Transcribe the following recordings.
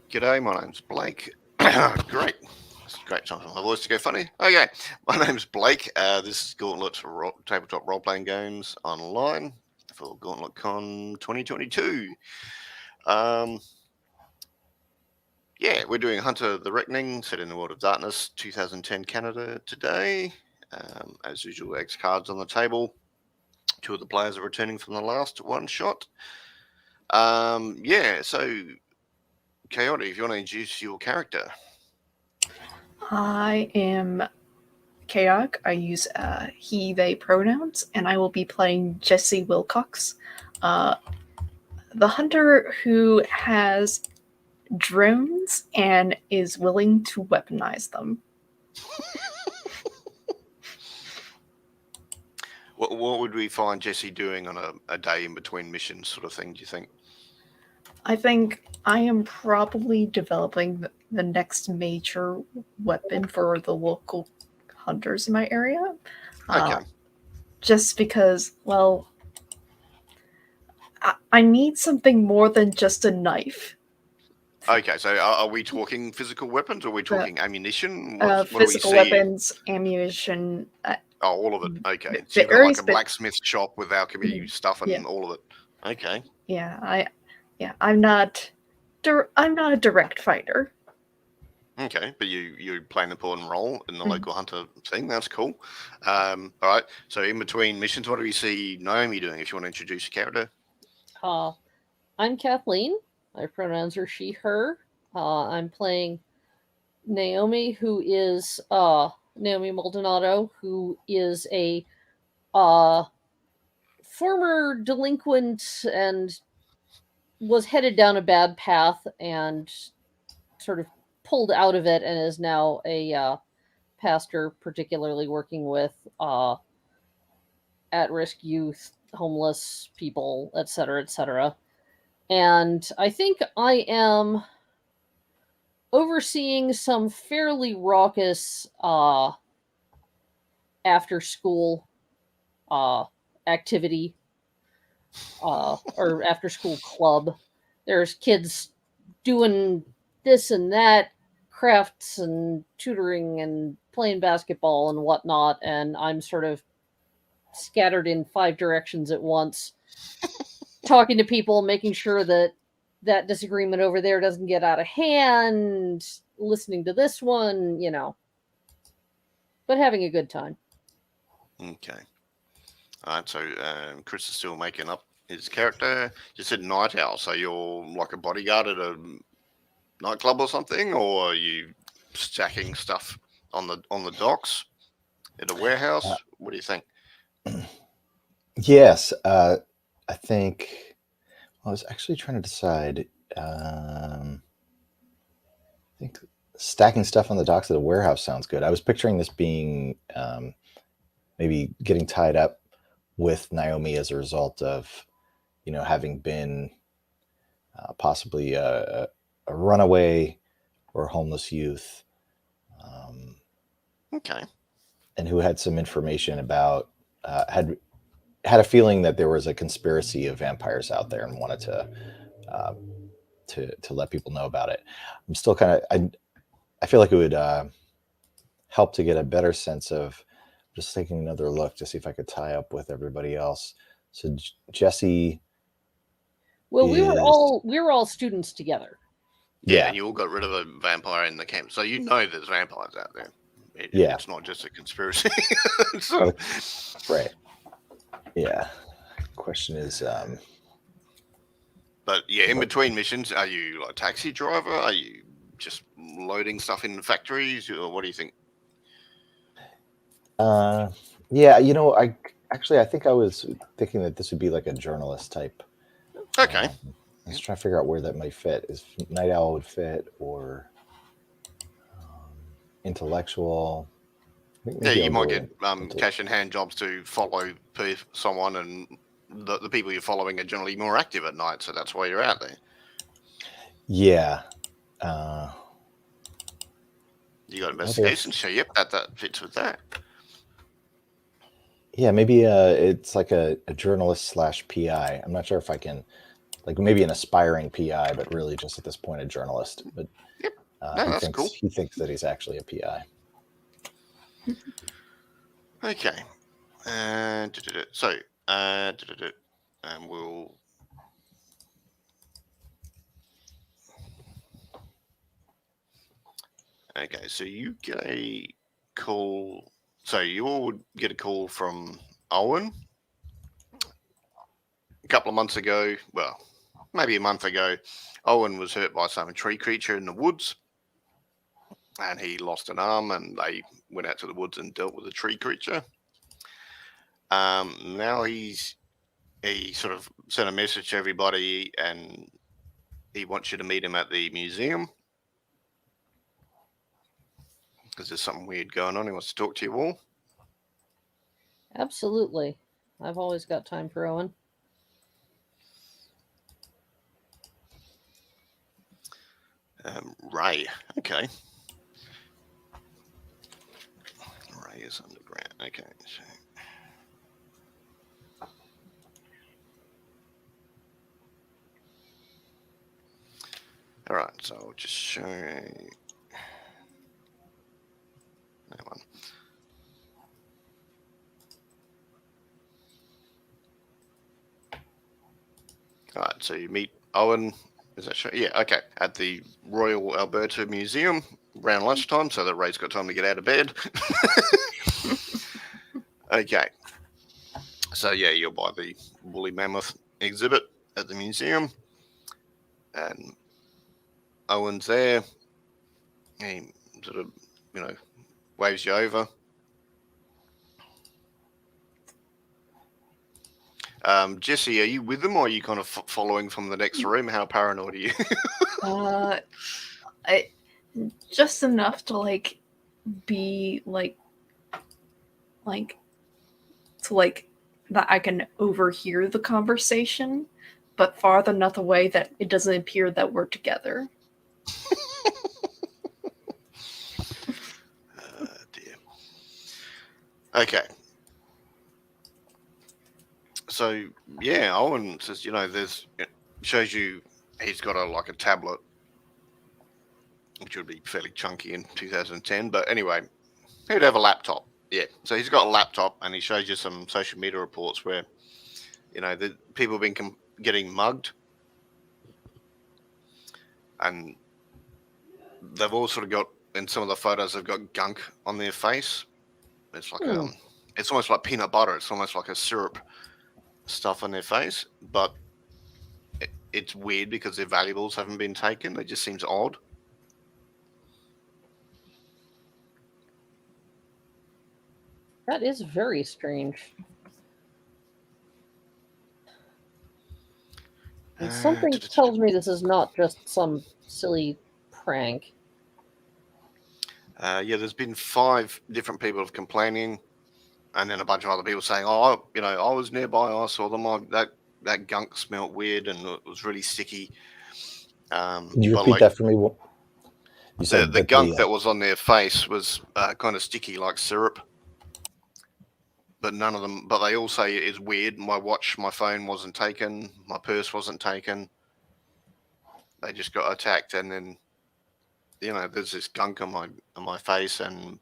G'day, my name's Blake. Great. It's a great time for my voice to go funny. Okay, my name's Blake. This is Gauntlet's tabletop role-playing games online for GauntletCon 2022. Yeah, we're doing Hunter the Reckoning, set in the World of Darkness, 2010 Canada today. As usual, X cards on the table. Two of the players are returning from the last one shot. Yeah, so Coyote, if you want to introduce your character. I am Chaotic. I use he, they pronouns, and I will be playing Jesse Wilcox, the hunter who has drones and is willing to weaponize them. What would we find Jesse doing on a day in between missions, sort of thing, do you think? I think I am probably developing the next major weapon for the local hunters in my area. Okay. Just because, well, I need something more than just a knife. Okay, so are we talking physical weapons or are we talking ammunition? What physical weapons, ammunition. All of it. Okay. So you've got like a blacksmith shop with alchemy stuff and all of it. Okay. Yeah, I'm not a direct fighter. Okay, but you play an important role in the local hunter thing. That's cool. All right. So in between missions, what do we see Naomi doing? If you want to introduce your character. I'm Kathleen. My pronouns are she, her. I'm playing Naomi, who is Naomi Maldonado, who is a former delinquent and was headed down a bad path and sort of pulled out of it and is now a pastor, particularly working with at-risk youth, homeless people, etc., etc. And I think I am overseeing some fairly raucous after-school activity or after-school club. There's kids doing this and that, crafts and tutoring and playing basketball and whatnot, and I'm sort of scattered in 5 directions at once, talking to people, making sure that disagreement over there doesn't get out of hand, listening to this one, but having a good time. Okay. All right, so Chris is still making up his character. You said night owl, so you're like a bodyguard at a nightclub or something, or are you stacking stuff on the docks at a warehouse? What do you think? Yes, I think I was actually trying to decide. I think stacking stuff on the docks at a warehouse sounds good. I was picturing this being maybe getting tied up with Naomi as a result of, having been possibly a runaway or homeless youth. Okay. And who had some information about, had a feeling that there was a conspiracy of vampires out there and wanted to let people know about it. I'm still kind of, I feel like it would help to get a better sense of just taking another look to see if I could tie up with everybody else. So Jesse. Well, we were all students together. Yeah, and you all got rid of a vampire in the camp, so there's vampires out there. It's not just a conspiracy. Right. Yeah. Question is, but yeah, in between missions, are you like a taxi driver? Are you just loading stuff in factories, or what do you think? Yeah, I think I was thinking that this would be like a journalist type. Okay. I was trying to figure out where that might fit. Is Night Owl would fit, or intellectual? Yeah, you might get cash in hand jobs to follow someone, and the people you're following are generally more active at night, so that's why you're out there. Yeah. You got investigation, so yep, that fits with that. Yeah, maybe it's like a journalist / PI. I'm not sure if I can, like maybe an aspiring PI, but really just at this point a journalist. But Yep. No, he that's thinks cool. he thinks that he's actually a PI. Okay. So, and we'll. Okay, so you get a call. So you all would get a call from Owen a couple of months ago. Well, maybe a month ago. Owen was hurt by some tree creature in the woods, and he lost an arm, and they went out to the woods and dealt with the tree creature. Now he sort of sent a message to everybody, and he wants you to meet him at the museum because there's something weird going on. He wants to talk to you all. Absolutely. I've always got time for Owen. Ray. Okay. Ray is underground. Okay. So. All right. So I'll just show you that one. All right. So you meet Owen. Is that show? Yeah. Okay. At the Royal Alberta Museum around lunchtime, so that Ray's got time to get out of bed. Okay. So yeah, you're by the woolly mammoth exhibit at the museum, and Owen's there. He sort of, waves you over. Jesse, are you with them, or are you kind of following from the next room? How paranoid are you? I just enough to be to that I can overhear the conversation, but far enough away that it doesn't appear that we're together. Dear. Okay. So yeah, Owen says, shows you he's got a tablet, which would be fairly chunky in 2010. But anyway, he'd have a laptop. Yeah. So he's got a laptop, and he shows you some social media reports where, the people have been getting mugged, and they've all sort of got, in some of the photos, they've got gunk on their face. It's like it's almost like peanut butter. It's almost like a syrup stuff on their face, but it's weird because their valuables haven't been taken. It just seems odd. That is very strange. And something tells me this is not just some silly prank. Yeah, there's been 5 different people of complaining, and then a bunch of other people saying, "Oh, I was nearby. I saw them. That gunk smelled weird, and it was really sticky." Can you repeat that for me? You said the gunk that was on their face was kind of sticky, like syrup. But none of them. But they all say it's weird. My phone wasn't taken. My purse wasn't taken. They just got attacked, and then there's this gunk on my face, and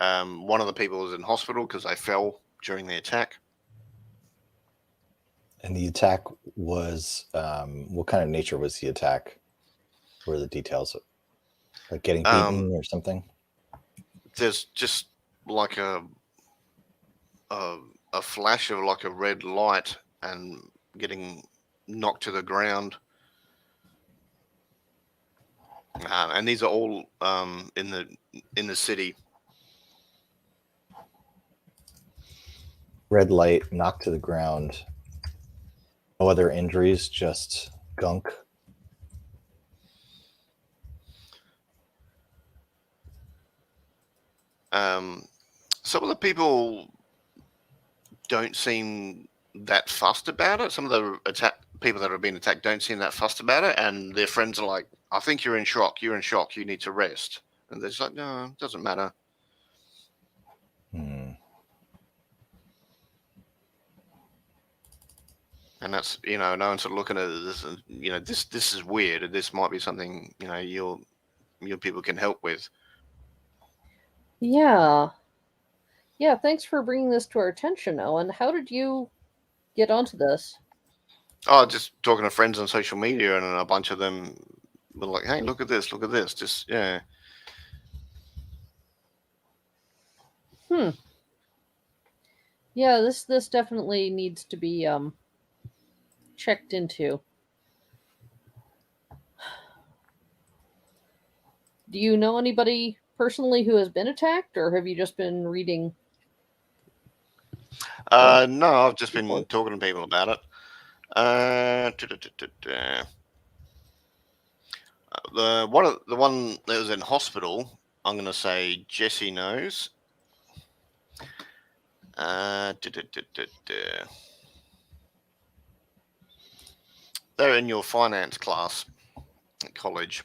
one of the people was in hospital because they fell during the attack. And the attack was what kind of nature was the attack? What are the details? Like getting beaten or something? There's just like a flash of like a red light and getting knocked to the ground. And these are all in the city. Red light, knocked to the ground. No other injuries, just gunk. Some of the people don't seem that fussed about it. Some of the people that have been attacked don't seem that fussed about it, and their friends are like, "I think you're in shock. You're in shock. You need to rest." And they're just like, "No, it doesn't matter." And that's, no one's sort of looking at this, and this is weird, and this might be something your people can help with. Yeah. Yeah, thanks for bringing this to our attention, Owen. How did you get onto this? Oh, just talking to friends on social media, and a bunch of them were like, "Hey, look at this! Look at this!" Just yeah. Yeah, this definitely needs to be checked into. Do you know anybody personally who has been attacked, or have you just been reading? No, I've just been Report. talking to people about it. The one that was in hospital, I'm going to say Jesse knows. They're in your finance class at college.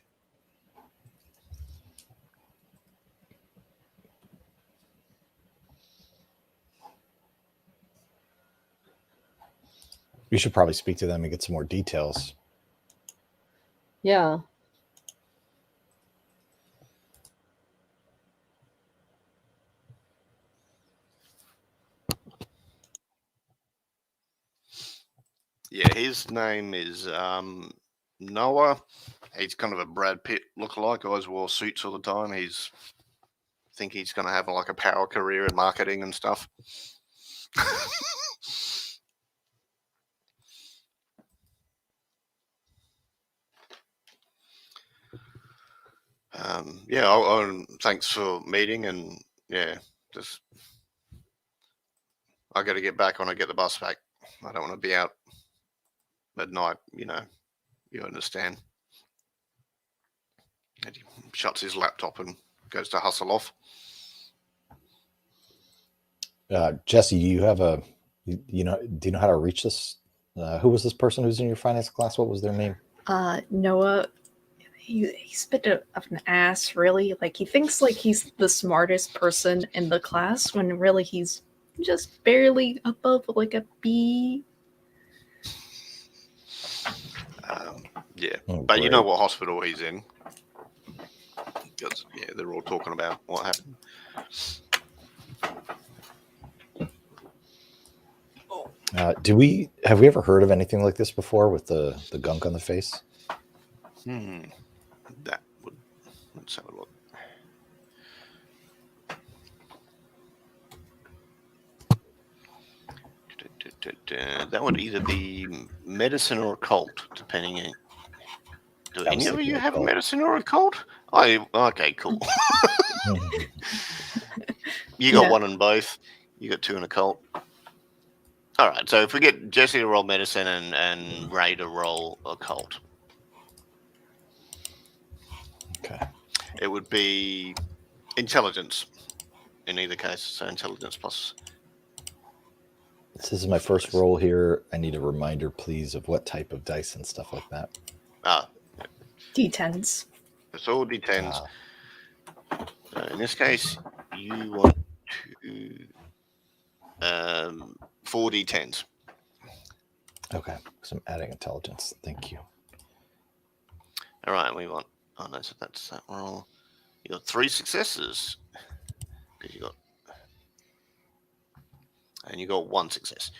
We should probably speak to them and get some more details. Yeah. Yeah, his name is Noah. He's kind of a Brad Pitt lookalike. Always wore suits all the time. He's going to have like a power career in marketing and stuff. Thanks for meeting, and yeah, just I got to get back when I get the bus back. I don't want to be out at night. You understand. And he shuts his laptop and goes to hustle off. Jesse, do you have do you know how to reach this? Who was this person who's in your finance class? What was their name? Noah. He's a bit of an ass, really. Like, he thinks like he's the smartest person in the class when really he's just barely above like a B. Yeah, Oh, but you great. know what hospital he's in? Because they're all talking about what happened. Have we ever heard of anything like this before with the gunk on the face? That would. Let's have a look. That would either be medicine or occult, depending on. Do any of you have a medicine or occult? Okay, cool. You got one in both. You got two in occult. All right, so if we get Jesse to roll medicine and Ray to roll occult. Okay. It would be intelligence in either case. So intelligence plus. This is my first roll here. I need a reminder, please, of what type of dice and stuff like that. D10s. It's all D10s. So in this case, you want to 4 D10s. Okay, because I'm adding intelligence. Thank you. All right, we want. Oh no, so that's that roll. You got 3 successes. Because you got 1 success.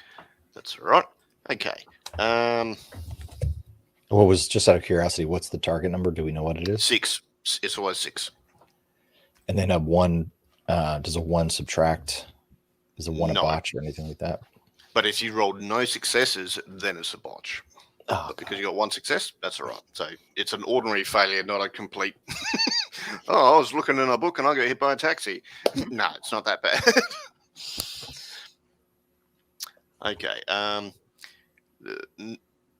That's all right. Okay. What was, just out of curiosity, what's the target number? Do we know what it is? 6. It's always 6. And then a 1. Does a 1 subtract? Is a 1 a botch or anything like that? But if you rolled no successes, then it's a botch. Oh, but because you got 1 success, that's all right. So it's an ordinary failure, not a complete. I was looking in a book and I got hit by a taxi. No, it's not that bad. Okay.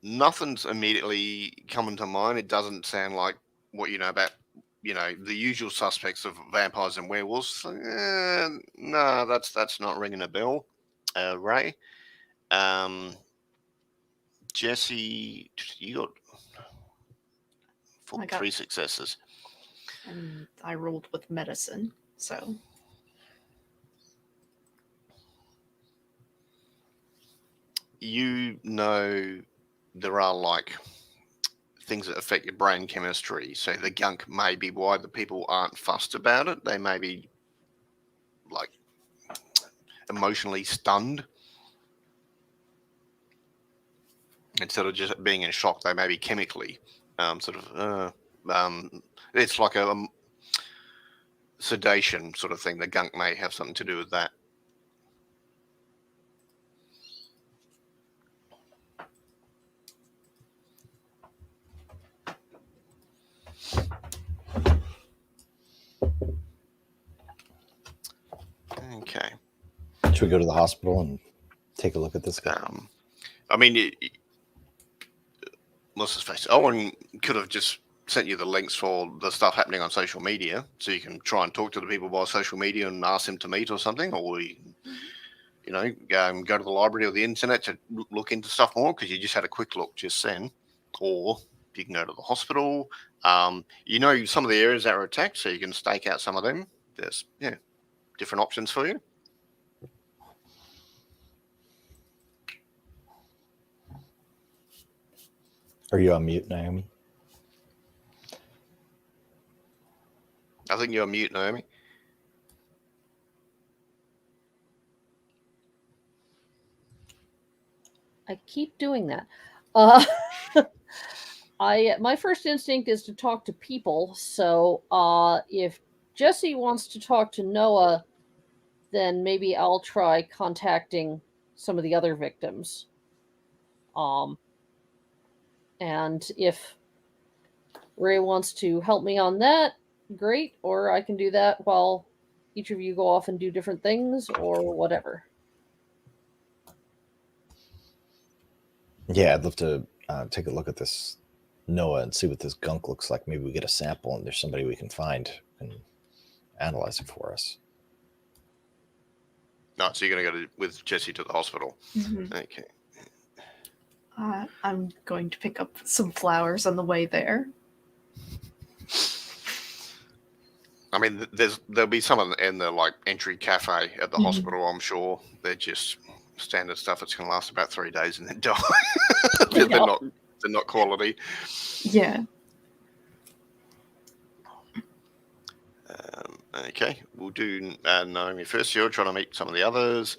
Nothing's immediately coming to mind. It doesn't sound like what you know about, the usual suspects of vampires and werewolves. No, that's not ringing a bell. Ray, Jesse, you got 3 successes. And I rolled with medicine, so. you know there are like things that affect your brain chemistry. So the gunk may be why the people aren't fussed about it. They may be like emotionally stunned. Instead of just being in shock, they may be chemically it's like a sedation sort of thing. The gunk may have something to do with that. Okay. Should we go to the hospital and take a look at this guy? I mean, what's his face? Owen could have just sent you the links for the stuff happening on social media, so you can try and talk to the people by social media and ask them to meet or something, or go to the library or the internet to look into stuff more, because you just had a quick look just then. Or you can go to the hospital. Some of the areas that are attacked, so you can stake out some of them. There's different options for you. Are you on mute, Naomi? I think you're on mute, Naomi. I keep doing that. My first instinct is to talk to people. So if Jesse wants to talk to Noah, then maybe I'll try contacting some of the other victims. And if Ray wants to help me on that, great. Or I can do that while each of you go off and do different things or whatever. Yeah, I'd love to take a look at this Noah and see what this gunk looks like. Maybe we get a sample and there's somebody we can find and analyze it for us. No, so you're going to go with Jesse to the hospital. Mm-hmm. Okay. I'm going to pick up some flowers on the way there. I mean, there'll be some in the like entry cafe at the hospital. I'm sure they're just standard stuff. It's going to last about 3 days and then die. they're not quality. Yeah. Okay, we'll do Naomi first. You're trying to meet some of the others.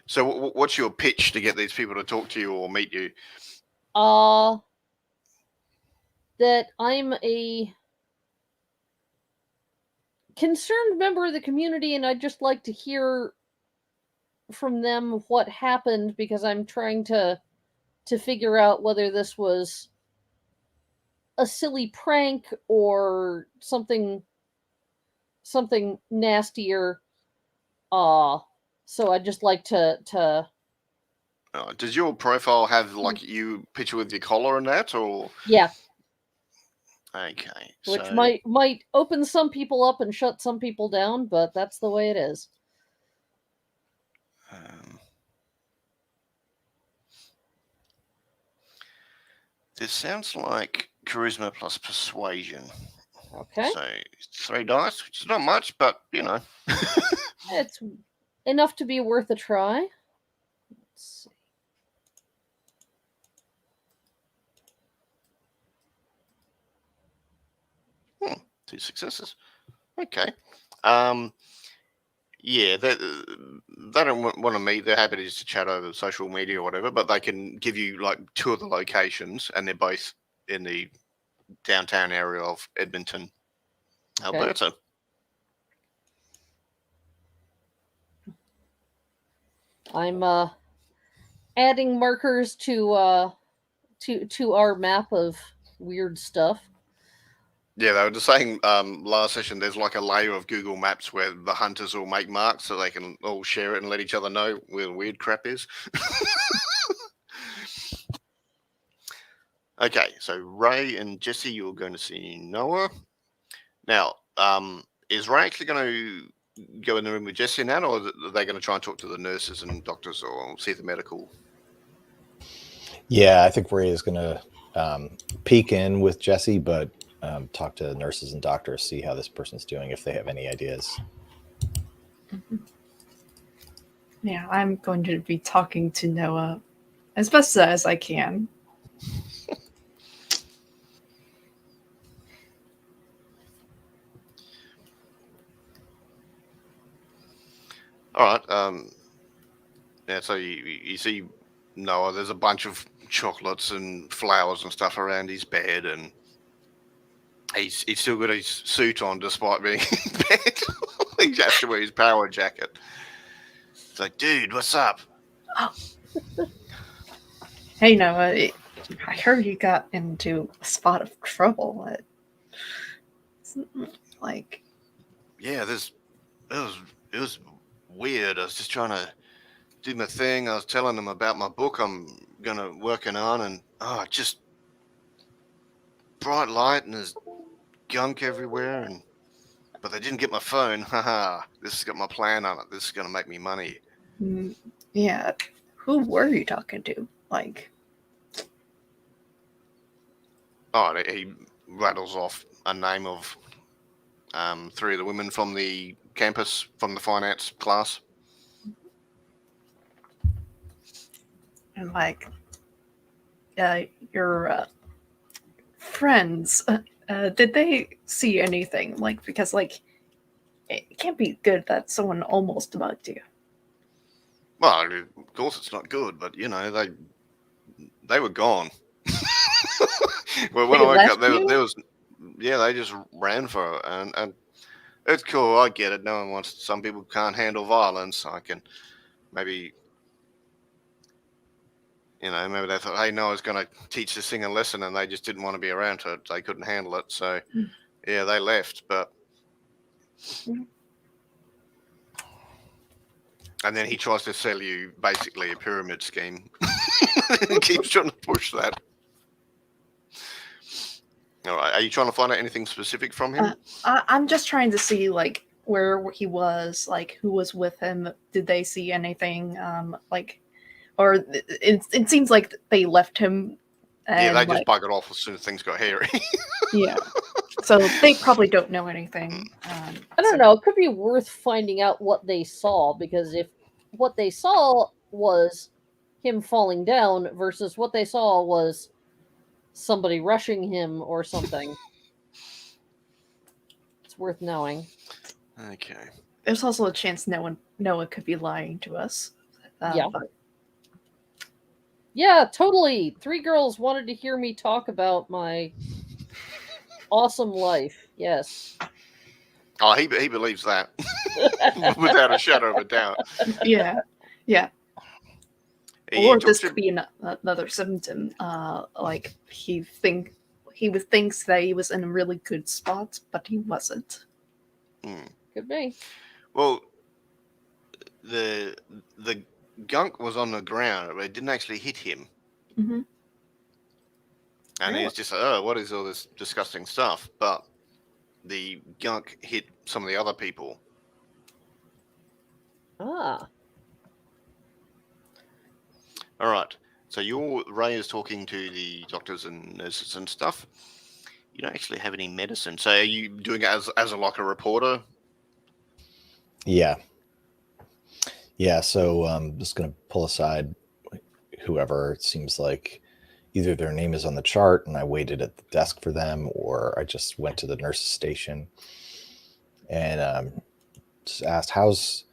So what's your pitch to get these people to talk to you or meet you? That I'm a concerned member of the community, and I'd just like to hear from them what happened, because I'm trying to figure out whether this was a silly prank or something nastier. So I'd just like to does your profile have like you picture with your collar and that, or? Yeah. Okay. Which might open some people up and shut some people down, but that's the way it is. This sounds like charisma plus persuasion. Okay. So 3 dice, which is not much, but It's enough to be worth a try. Let's see. 2 successes. Okay. Yeah, they don't want to meet. They're happy to just chat over social media or whatever, but they can give you like 2 of the locations, and they're both in the downtown area of Edmonton, Alberta. Okay. I'm adding markers to our map of weird stuff. Yeah, they were just saying last session there's like a layer of Google Maps where the hunters will make marks so they can all share it and let each other know where the weird crap is. Okay, so Ray and Jesse, you're going to see Noah. Now, is Ray actually going to go in the room with Jesse and that, or are they going to try and talk to the nurses and doctors or see the medical? Yeah, I think Ray is going to peek in with Jesse, but talk to nurses and doctors, see how this person's doing, if they have any ideas. Yeah, I'm going to be talking to Noah as best as I can. All right. Yeah. So you see Noah. There's a bunch of chocolates and flowers and stuff around his bed, and he's still got his suit on despite being in bed. He has to wear his power jacket. It's like, dude, what's up? Hey, Noah, I heard you got into a spot of trouble. Like, Yeah, it was weird. I was just trying to do my thing. I was telling them about my book I'm gonna working on, and just bright light and there's gunk everywhere, and but they didn't get my phone. Haha! This has got my plan on it. This is gonna make me money. yeah, who were you talking to? Like, Oh, and he rattles off a name of 3 of the women from the campus from the finance class. and like, your friends, did they see anything? Like, because, like, it can't be good that someone almost mugged you. Well, of course it's not good, but they were gone. Well, when They I woke up, left you? there was they just ran for it, and it's cool. I get it. No one wants. Some people can't handle violence. I can maybe maybe they thought, hey, Noah's going to teach this thing a lesson, and they just didn't want to be around it. They couldn't handle it, so yeah, they left. But and then he tries to sell you basically a pyramid scheme. He keeps trying to push that. All right, are you trying to find out anything specific from him? I'm just trying to see, like, where he was, like, who was with him. Did they see anything? Like, or it seems like they left him. And, Yeah, they like, just buggered off as soon as things got hairy. yeah. So they probably don't know anything. I don't know. It could be worth finding out what they saw, because if what they saw was him falling down versus what they saw was somebody rushing him or something, it's worth knowing. Okay. There's also a chance Noah could be lying to us. Yeah. But Yeah, totally. 3 girls wanted to hear me talk about my awesome life. Yes. Oh, he believes that without a shadow of a doubt. yeah, yeah. He Or talks this to- could be another symptom. Like he thinks that he was in a really good spot, but he wasn't. Could be. Well, the gunk was on the ground, but it didn't actually hit him. Mm-hmm. And Really? he's just like, oh, what is all this disgusting stuff? But the gunk hit some of the other people. Ah. All right. So Ray is talking to the doctors and nurses and stuff. You don't actually have any medicine. So are you doing it as like a reporter? Yeah. Yeah, so I'm just going to pull aside whoever. It seems like either their name is on the chart and I waited at the desk for them, or I just went to the nurse's station and just asked, how's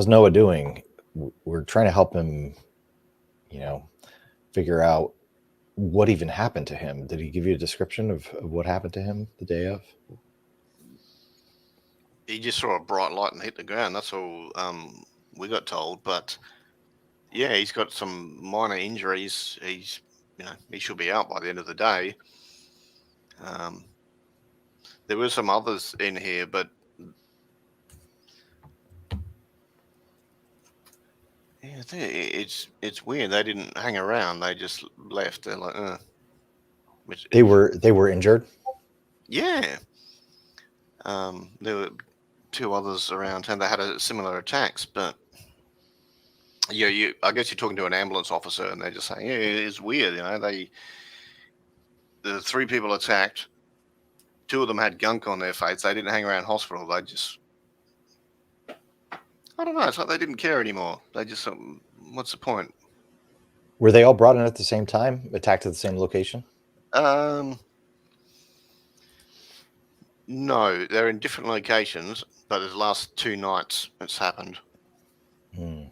Noah doing? We're trying to help him, figure out what even happened to him. Did he give you a description of what happened to him the day of? He just saw a bright light and hit the ground. That's all we got told. But yeah, he's got some minor injuries. He should be out by the end of the day. There were some others in here, but yeah, I think it's weird. They didn't hang around. They just left. They're like, They were injured. Yeah. There were 2 others around town that had similar attacks, but I guess you're talking to an ambulance officer, and they're just saying, yeah, it's weird. The 3 people attacked. 2 of them had gunk on their face. They didn't hang around hospital. They just, I don't know. It's like they didn't care anymore. They just, what's the point? Were they all brought in at the same time, attacked at the same location? No, they're in different locations, but the last 2 nights it's happened. Hmm.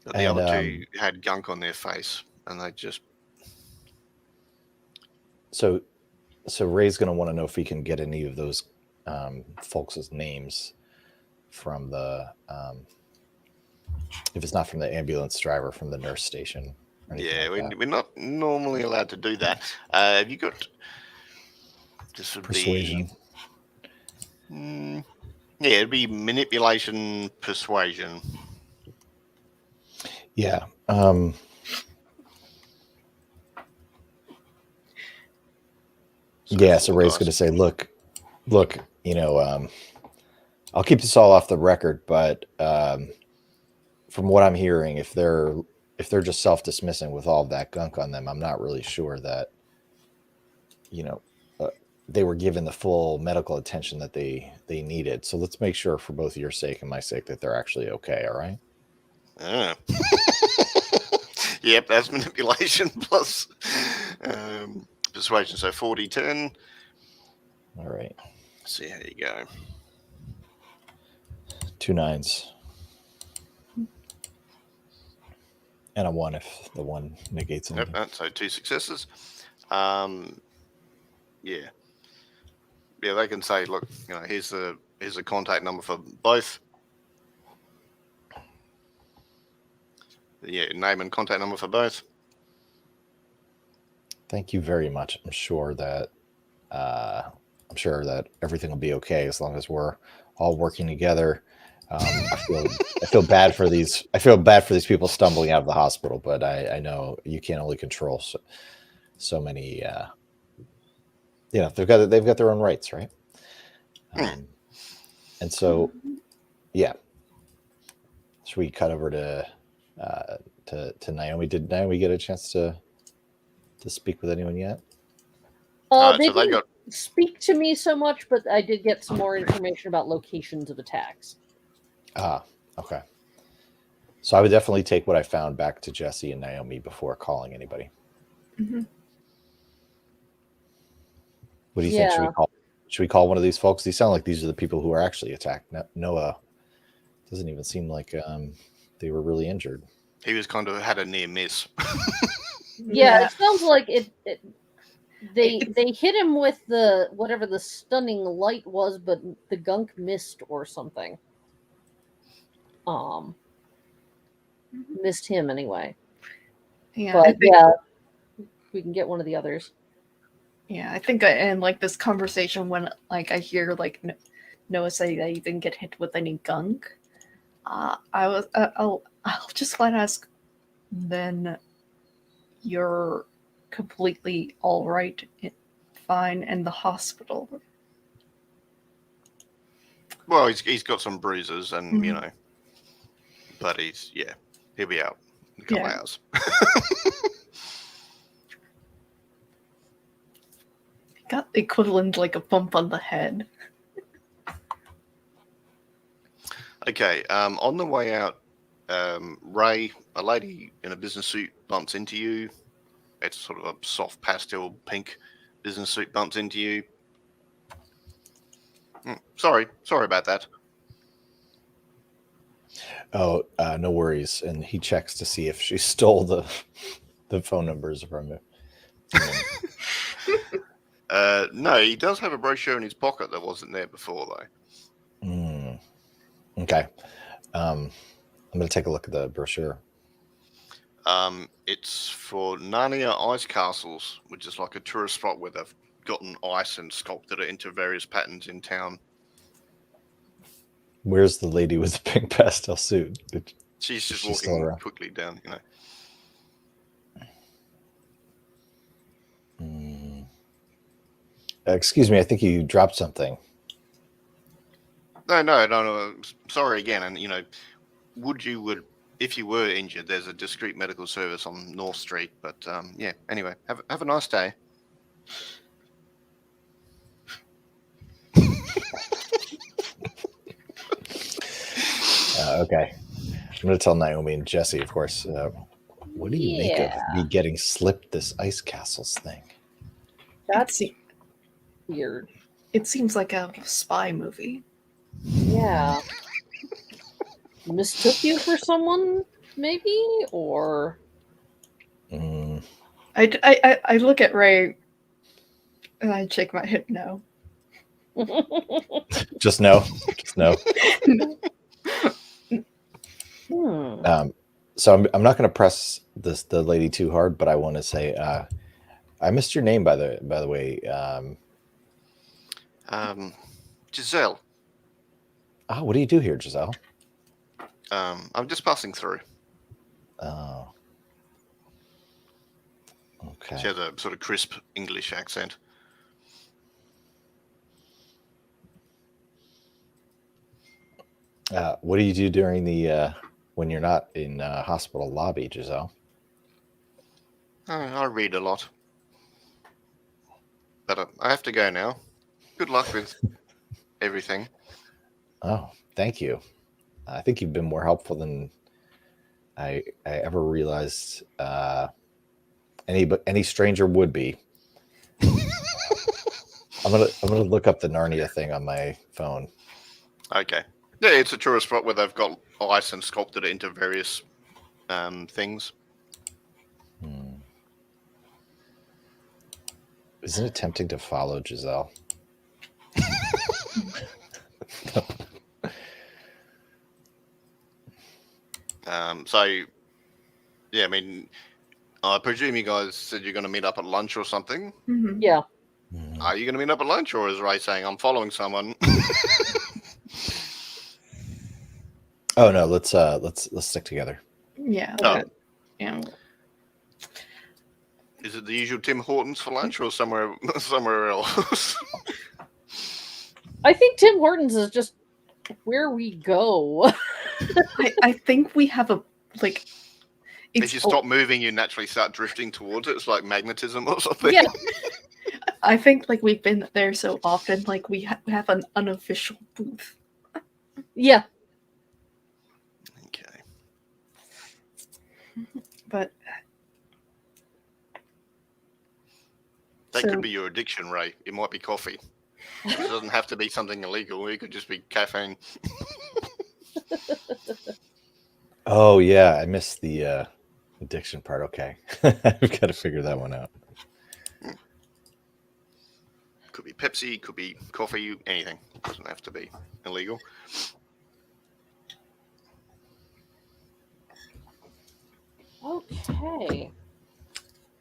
But the And, other 2 had gunk on their face, and they just. So Ray's going to want to know if he can get any of those folks' names from the, if it's not from the ambulance driver, from the nurse station. Or anything Yeah, like that. we're not normally allowed to do that. Have you got? This would Persuasion. be. Yeah, it'd be manipulation, persuasion. Yeah. Yeah, so Ray's going to say, look, you know, I'll keep this all off the record, but from what I'm hearing, if they're just self-dismissing with all of that gunk on them, I'm not really sure that, you know, they were given the full medical attention that they needed. So let's make sure, for both your sake and my sake, that they're actually okay. All right. Yep, that's manipulation plus persuasion. So 40-10. All right. Let's see how you go. 2 9s. And a 1 if the 1 negates anything. Yep, so 2 successes. Yeah. Yeah, they can say, look, you know, here's a contact number for both. Yeah, name and contact number for both. Thank you very much. I'm sure that everything will be okay as long as we're all working together. I feel bad for these. I feel bad for these people stumbling out of the hospital, but I know you can't only control so many. You know, they've got their own rights, right? And so, yeah. Should we cut over to Naomi? Did Naomi get a chance to speak with anyone yet? They didn't speak to me so much, but I did get some more information about locations of attacks. Okay. So I would definitely take what I found back to Jesse and Naomi before calling anybody. Mm-hmm. What do you think? Should we call one of these folks? These sound like these are the people who are actually attacked. Noah doesn't even seem like they were really injured. He was kind of had a near miss. Yeah, it sounds like they hit him with the whatever the stunning light was, but the gunk missed or something. Missed him anyway. Yeah, but yeah, we can get one of the others. Yeah, I think in like this conversation, when like I hear like Noah say that he didn't get hit with any gunk, I'll just flat ask, then you're completely all right, fine in the hospital. Well, he's got some bruises, and you know, but he'll be out in a couple hours. Got the equivalent like a bump on the head. Okay, on the way out, Ray, a lady in a business suit bumps into you. It's sort of a soft pastel pink business suit bumps into you. Sorry about that. Oh, no worries. And he checks to see if she stole the phone numbers from him. No, he does have a brochure in his pocket that wasn't there before, though. Okay. I'm going to take a look at the brochure. It's for Narnia Ice Castles, which is like a tourist spot where they've gotten ice and sculpted it into various patterns in town. Where's the lady with the pink pastel suit? She's just walking quickly down, you know. Excuse me, I think you dropped something. No. Sorry again. And, you know, if you were injured, there's a discreet medical service on North Street. But, yeah, anyway, have a nice day. Okay. I'm going to tell Naomi and Jesse, of course. What do you make of me getting slipped this ice castles thing? That's weird. It seems like a spy movie. Yeah. Mistook you for someone, maybe? Or... Mm, I look at Ray and I shake my head no. just no. Just no. So I'm not going to press the lady too hard, but I want to say I missed your name by the way. Giselle. What do you do here, Giselle? I'm just passing through. Oh. Okay. She has a sort of crisp English accent. What do you do during the when you're not in hospital lobby, Giselle? I read a lot. But I have to go now. Good luck with everything. Oh, thank you. I think you've been more helpful than I ever realized any stranger would be. I'm gonna look up the Narnia thing on my phone. Okay. Yeah, it's a tourist spot where they've got ice and sculpted it into various things. Isn't it tempting to follow Giselle? So, yeah, I mean, I presume you guys said you're going to meet up at lunch or something. Mm-hmm. Yeah. Are you going to meet up at lunch, or is Ray saying I'm following someone? Oh no, let's stick together. Yeah. Oh. Yeah. Is it the usual Tim Hortons for lunch, or somewhere else? I think Tim Hortons is just where we go. I think we have a like. If you stop moving, you naturally start drifting towards it. It's like magnetism or something. Yeah. I think like we've been there so often, like we have an unofficial booth. Yeah. Okay. But That so- could be your addiction, Ray. It might be coffee. It doesn't have to be something illegal. It could just be caffeine. Oh yeah, I missed the addiction part. Okay, I've got to figure that one out. Could be Pepsi, could be coffee, anything. It doesn't have to be illegal. Okay.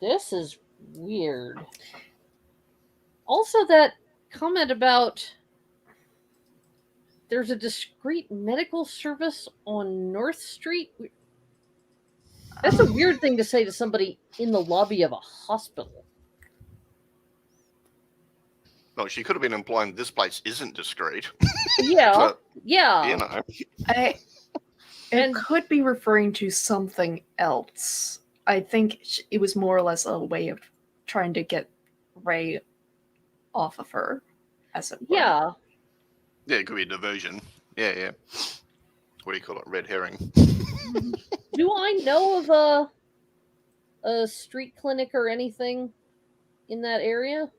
This is weird. Also, that comment about there's a discreet medical service on North Street. That's a weird thing to say to somebody in the lobby of a hospital. No, she could have been implying this place isn't discreet. Yeah. But, Yeah. you know. It could be referring to something else. I think it was more or less a way of trying to get Ray off of her, as it were. Yeah. Yeah, it could be a diversion. Yeah. What do you call it? Red herring. Do I know of a street clinic or anything in that area?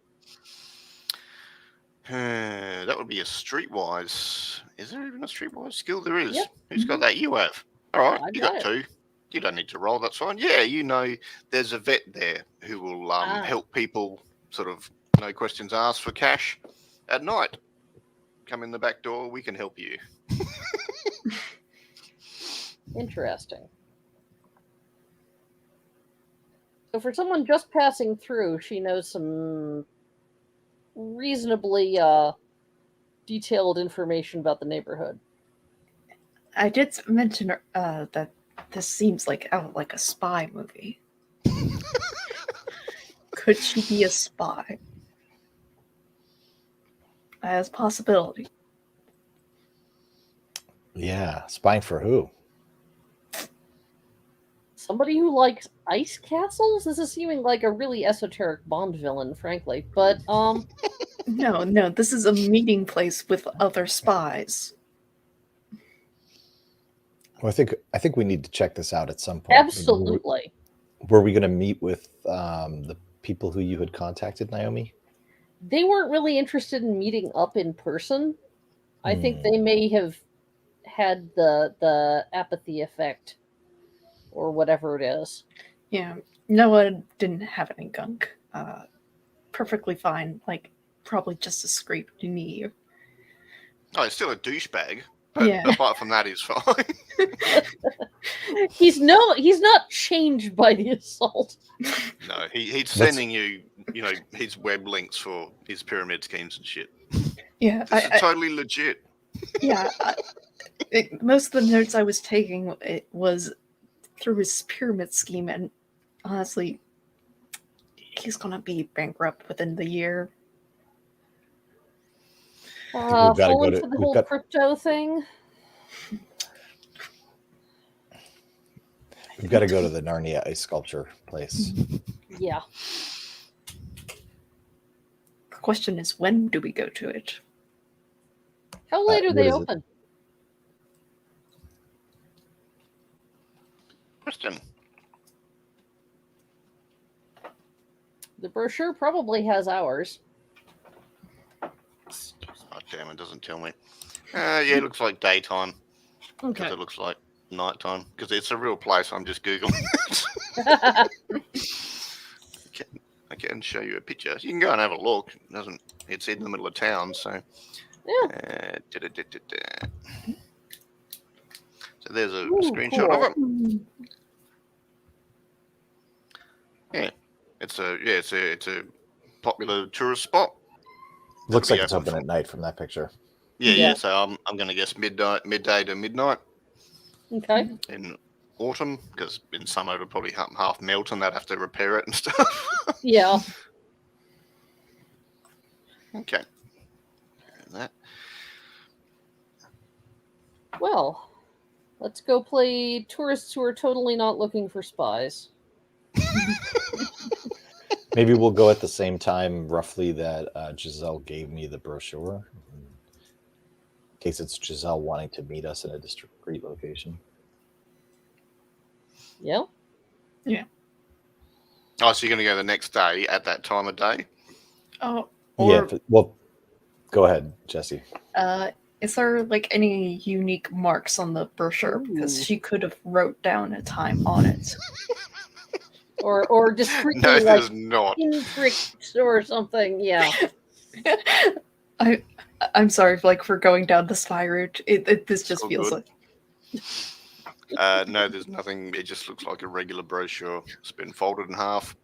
That would be a streetwise. Is there even a streetwise skill? There is. Yep. Who's got that? You have. All right, I've you got got it. two. You don't need to roll. That's fine. Yeah, you know, there's a vet there who will help people. Sort of, no questions asked for cash at night. Come in the back door. We can help you. Interesting. So for someone just passing through, she knows some reasonably detailed information about the neighborhood. I did mention that this seems like a spy movie. Could she be a spy? As possibility. Yeah, spying for who? Somebody who likes ice castles? This is seeming like a really esoteric Bond villain, frankly. But No, this is a meeting place with other spies. Well, I think we need to check this out at some point. Absolutely. Were we going to meet with the people who you had contacted, Naomi? They weren't really interested in meeting up in person. I think they may have had the apathy effect or whatever it is. Yeah, Noah didn't have any gunk. Perfectly fine. Like, probably just a scraped knee. Oh, he's still a douchebag. But Yeah. apart from that, he's fine. He's not changed by the assault. No, he's sending you his web links for his pyramid schemes and shit. Yeah, This is totally legit. yeah. Most of the notes I was taking, it was through his pyramid scheme, and honestly, he's gonna be bankrupt within the year. We've gotta Fall go into to- the we've whole got- crypto thing. We've got to go to the Narnia ice sculpture place. Yeah. The question is, when do we go to it? How late are what they is it? open? Question. The brochure probably has hours. Oh, damn, it doesn't tell me. Yeah, it looks like daytime. Because it looks like nighttime. Because it's a real place. I'm just Googling it. I can show you a picture. You can go and have a look. It's in the middle of town, so. Yeah. So there's a Ooh, screenshot cool. of it. Yeah, it's a popular tourist spot. Looks It'll like be it's open open for- at night from that picture. Yeah. Yeah. So I'm going to guess midday to midnight Okay. in autumn, because in summer it'll probably half melt and they'd have to repair it and stuff. Yeah. Okay. And that. Well, let's go play tourists who are totally not looking for spies. Maybe we'll go at the same time, roughly, that Giselle gave me the brochure. In case it's Giselle wanting to meet us in a discreet location. Yeah. Oh, so you're going to go the next day at that time of day? Oh, Yeah, well, go ahead, Jesse. Is there like any unique marks on the brochure? Because Ooh. she could have wrote down a time on it. Or discreetly No, like there's not. pinpricked or something. Yeah. I'm sorry for going down the spy route. This just all feels good. like No, there's nothing. It just looks like a regular brochure. It's been folded in half.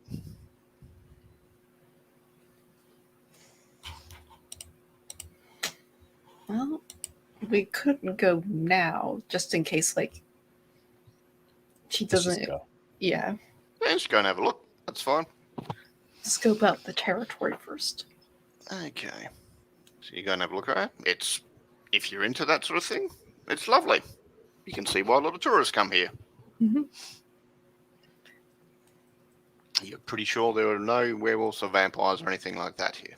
well, we couldn't go now, just in case she Let's just doesn't. go. Yeah, Yeah, just go and have a look. That's fine. scope out the territory first. Okay. So you go and have a look at it. If you're into that sort of thing, it's lovely. You can see why a lot of tourists come here. Mhm. You're pretty sure there are no werewolves or vampires or anything like that here.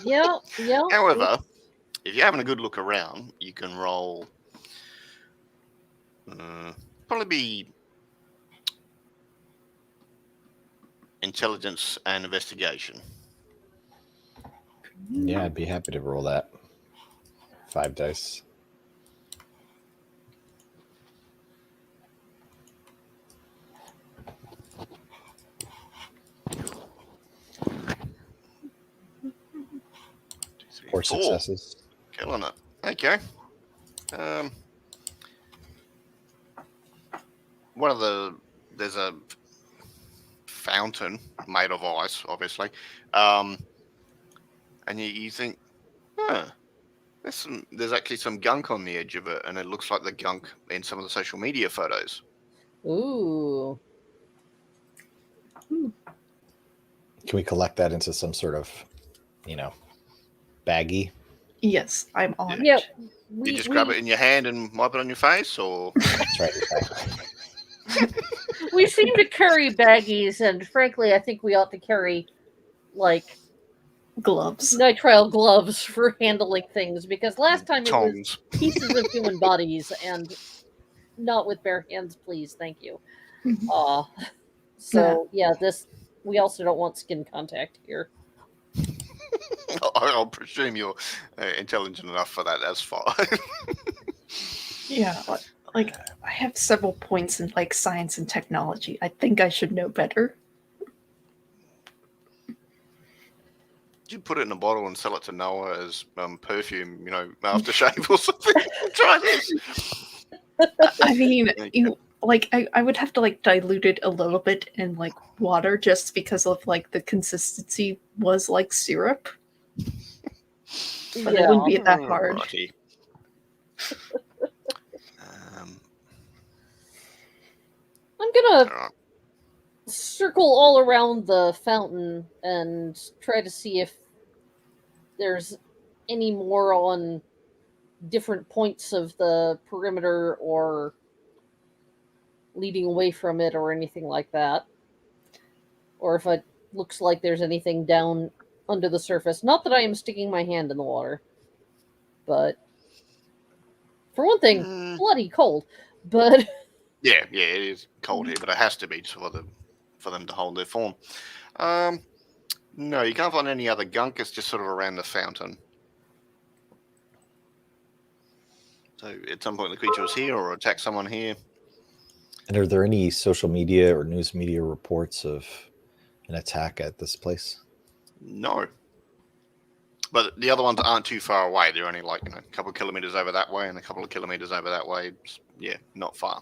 Yeah. Yeah. However, if you're having a good look around, you can roll. Probably be intelligence and investigation. Yeah, I'd be happy to roll that. 5 dice. Four successes. Killing it. Okay. There's a fountain made of ice, obviously. And you think, there's actually some gunk on the edge of it, and it looks like the gunk in some of the social media photos. Ooh. Can we collect that into some sort of, baggie? Yes, I'm on Yep. it. You just grab it in your hand and wipe it on your face, or That's right. Exactly. We seem to carry baggies, and frankly, I think we ought to carry like gloves. nitrile gloves for handling things, because last time it was Tongs. pieces of human bodies, and not with bare hands, please. Thank you. Mhm. So yeah, this we also don't want skin contact here. I'll presume you're intelligent enough for that. That's fine. Yeah, like I have several points in like science and technology. I think I should know better. You put it in a bottle and sell it to Noah as perfume, aftershave or something. Try this. I mean, Okay. I would have to like dilute it a little bit in like water just because of like the consistency was like syrup, but it wouldn't be that hard. Righty. I'm gonna All right. circle all around the fountain and try to see if there's any more on different points of the perimeter or leading away from it or anything like that. Or if it looks like there's anything down under the surface. Not that I am sticking my hand in the water, but for one thing, bloody cold. But Yeah, it is cold here, but it has to be for them to hold their form. No, you can't find any other gunk. It's just sort of around the fountain. So at some point the creature was here or attacked someone here. And are there any social media or news media reports of an attack at this place? No. But the other ones aren't too far away. They're only like, a couple of kilometers over that way and a couple of kilometers over that way. Yeah, not far.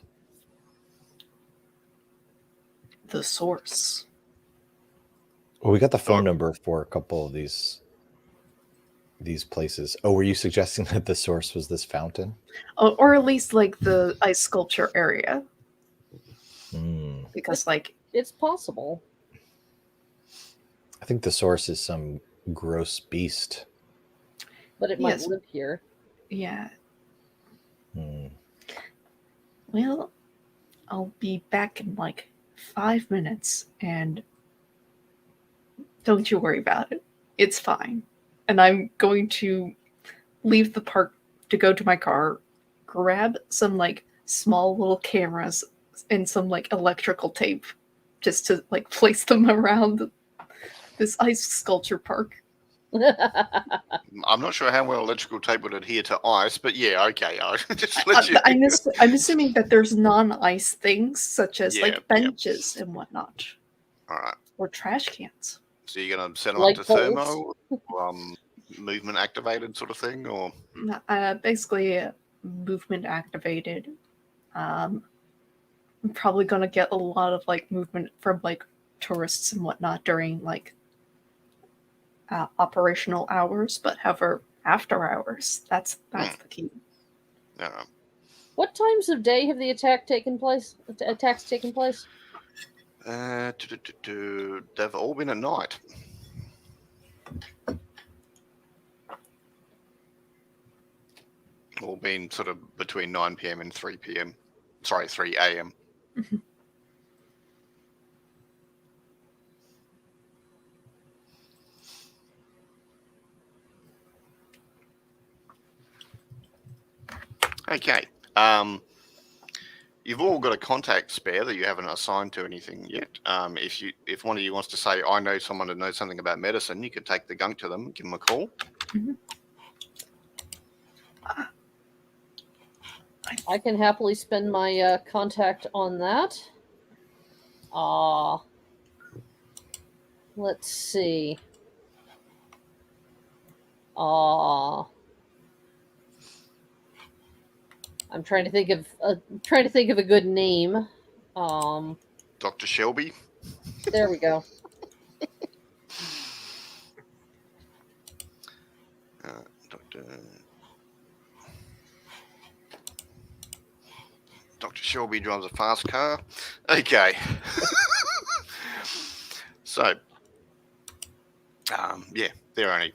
The source. Well, we got the phone number for a couple of these places. Oh, were you suggesting that the source was this fountain? Or at least like the ice sculpture area. Because like it's possible. I think the source is some gross beast. But it might live here. Yeah. Well, I'll be back in like 5 minutes, and don't you worry about it. It's fine. And I'm going to leave the park to go to my car, grab some like small little cameras and some like electrical tape just to like place them around this ice sculpture park. I'm not sure how well electrical tape would adhere to ice, but yeah, okay. I'll just let you. I'm assuming that there's non-ice things such as Yeah, like benches and whatnot. All right. Or trash cans. So you're going to set them Light up to poles. thermo, movement activated sort of thing, or? Basically, movement activated. I'm probably going to get a lot of like movement from like tourists and whatnot during like operational hours, but however, after hours, that's the key. What times of day have the attacks taken place? They've all been at night. All been sort of between 9 p.m. and 3 p.m. Sorry, 3 a.m. Okay. You've all got a contact spare that you haven't assigned to anything yet. If one of you wants to say, I know someone that knows something about medicine, you could take the gunk to them, give them a call. Mm-hmm. I can happily spend my contact on that. Let's see. I'm trying to think of a good name. Dr. Shelby. There we go. Dr. Shelby drives a fast car. Okay. So, yeah, they're only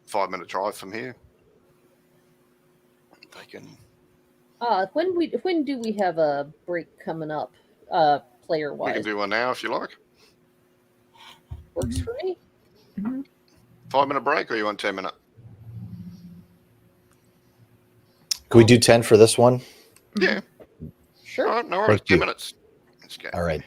5-minute drive from here. They can. When do we have a break coming up, player wise? We can do one now if you like. Works for me. Mm-hmm. 5-minute break, or you want 10-minute? Can we do 10 for this one? Yeah. Sure. All right, no worries. Thank you. 10 minutes. Let's go. All right.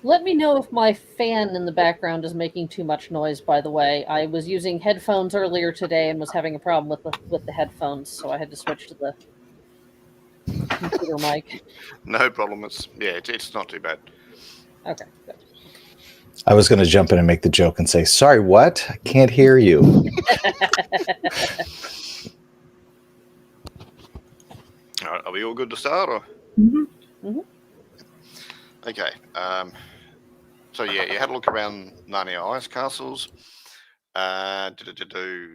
Let me know if my fan in the background is making too much noise, by the way. I was using headphones earlier today and was having a problem with the headphones, so I had to switch to the computer mic. No problem. It's not too bad. Okay, good. I was going to jump in and make the joke and say, sorry, what? I can't hear you. All right, are we all good to start? Or? Mhm. Okay. So yeah, you had a look around Narnia Ice Castles.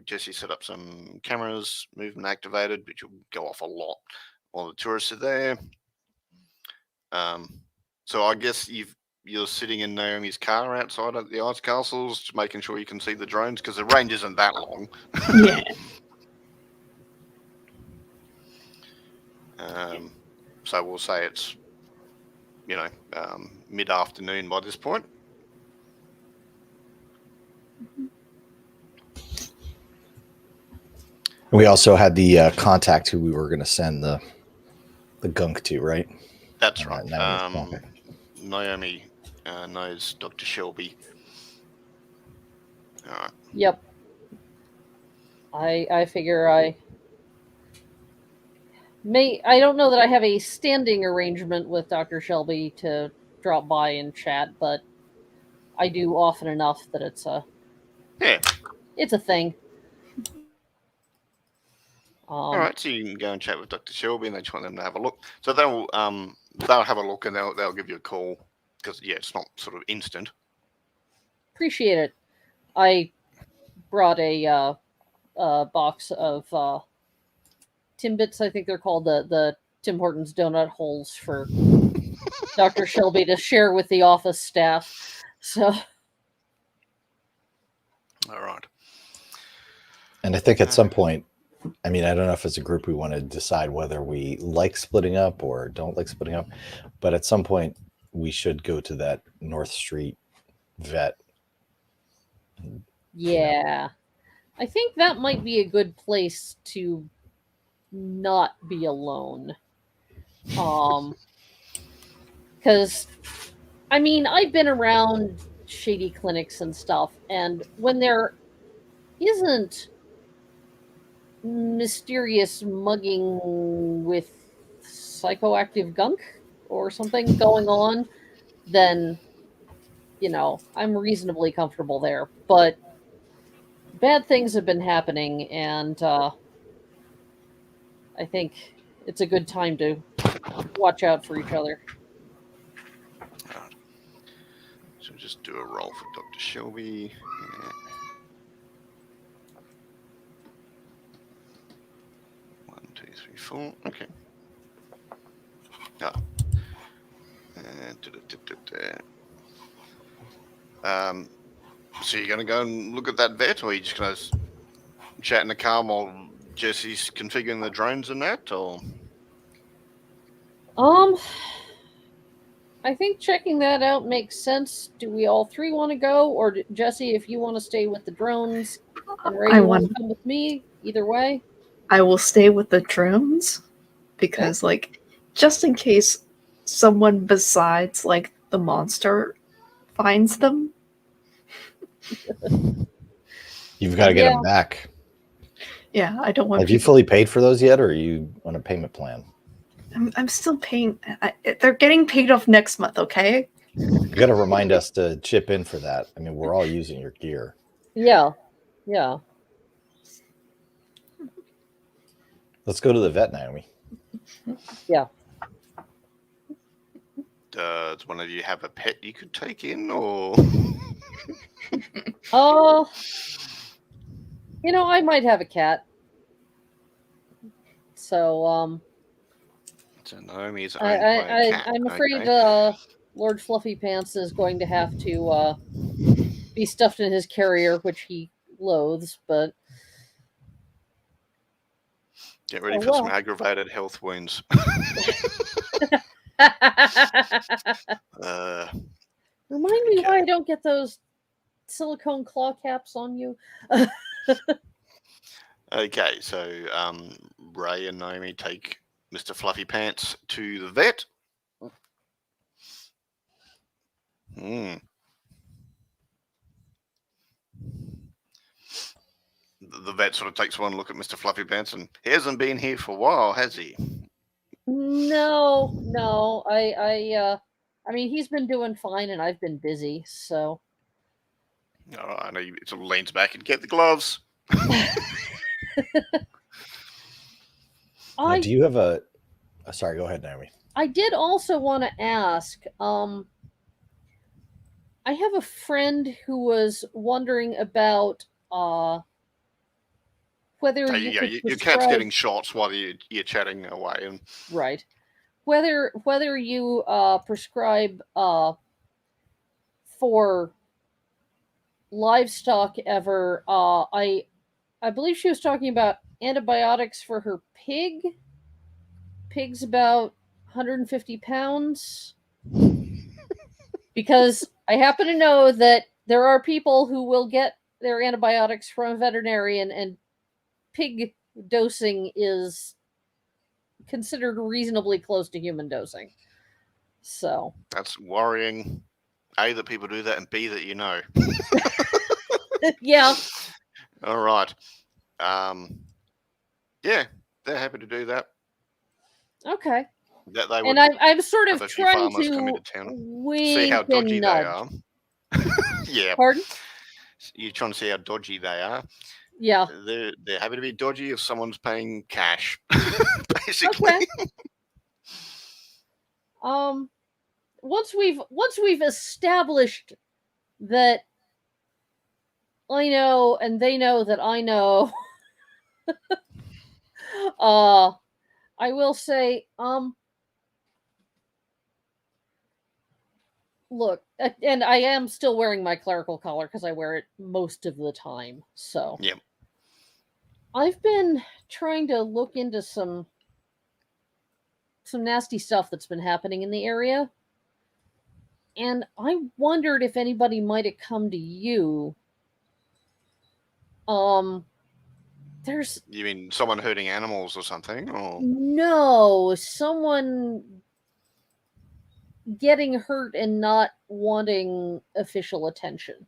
Jesse set up some cameras, movement activated, which will go off a lot while the tourists are there. So I guess you're sitting in Naomi's car outside at the ice castles, just making sure you can see the drones because the range isn't that long. Yeah. So we'll say it's mid-afternoon by this point. We also had the contact who we were going to send the gunk to, right? That's On right. that Naomi's contact. Naomi knows Dr. Shelby. All right. Yep. I figure I don't know that I have a standing arrangement with Dr. Shelby to drop by and chat, but I do often enough that it's a thing. All right, so you can go and chat with Dr. Shelby, and they just want them to have a look. So they'll have a look and they'll give you a call because it's not sort of instant. Appreciate it. I brought a box of Timbits, I think they're called, the Tim Hortons donut holes for Dr. Shelby to share with the office staff. So, all right. And I think at some point, I mean, I don't know if as a group we want to decide whether we like splitting up or don't like splitting up, but at some point we should go to that North Street vet. yeah. I think that might be a good place to not be alone. Because, I mean, I've been around shady clinics and stuff, and when there isn't mysterious mugging with psychoactive gunk or something going on, then, I'm reasonably comfortable there. But bad things have been happening, and I think it's a good time to watch out for each other. All right. So just do a roll for Dr. Shelby. Yeah. 1, 2, 3, 4. Okay. So you're going to go and look at that vet, or are you just going to chat in the car while Jesse's configuring the drones and that, or? I think checking that out makes sense. Do we all three want to go, or Jesse, if you want to stay with the drones, and Ray, you want to come with me? Either way, I will stay with the drones because, just in case someone besides the monster finds them. You've got to get them back. Yeah, I don't want. Have you fully paid for those yet, or are you on a payment plan? I'm still paying. They're getting paid off next month, okay? You got to remind us to chip in for that. I mean, we're all using your gear. Yeah. Let's go to the vet, Naomi. Yeah. Does one of you have a pet you could take in, or? I might have a cat. So, So Naomi's owned by a cat. I'm afraid Lord Fluffy Pants is going to have to be stuffed in his carrier, which he loathes, but... Get ready for some aggravated health wounds. Remind me Okay. why I don't get those silicone claw caps on you. Okay, so Ray and Naomi take Mr. Fluffy Pants to the vet. Hmm. The vet sort of takes one look at Mr. Fluffy Pants, and he hasn't been here for a while, has he? No. I mean, he's been doing fine, and I've been busy. So All right, I know he sort of leans back and get the gloves. Now, do you have a? Sorry, go ahead, Naomi. I did also want to ask. I have a friend who was wondering about whether So, you yeah, could your cat's prescribe, getting shots while you're chatting away, and right, whether you prescribe for livestock ever. I believe she was talking about antibiotics for her pig. Pig's about 150 pounds. Because I happen to know that there are people who will get their antibiotics from a veterinarian, and pig dosing is considered reasonably close to human dosing. So that's worrying. A, that people do that, and B, that you know. yeah. All right. Yeah, they're happy to do that. Okay. That they And would I'm sort have of a few trying farmers come to into town, see how wink dodgy and they nudge. are. Yeah, Pardon? you're trying to see how dodgy they are. Yeah. They're happy to be dodgy if someone's paying cash, basically. Okay. Once we've established that I know and they know that I know, I will say, look, and I am still wearing my clerical collar because I wear it most of the time. So Yep. I've been trying to look into some nasty stuff that's been happening in the area, and I wondered if anybody might have come to you. There's You mean someone hurting animals or something? Or no someone getting hurt and not wanting official attention.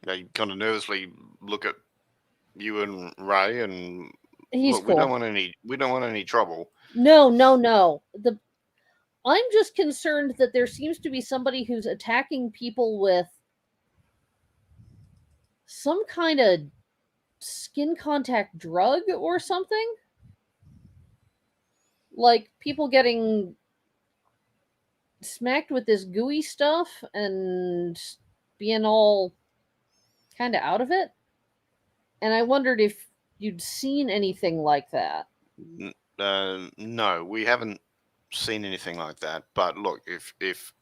they kind of nervously look at you and Ray, and He's look, cool. we don't want any trouble. No. I'm just concerned that there seems to be somebody who's attacking people with some kind of skin contact drug or something. Like people getting smacked with this gooey stuff and being all kind of out of it. And I wondered if you'd seen anything like that. No, we haven't seen anything like that. But look, if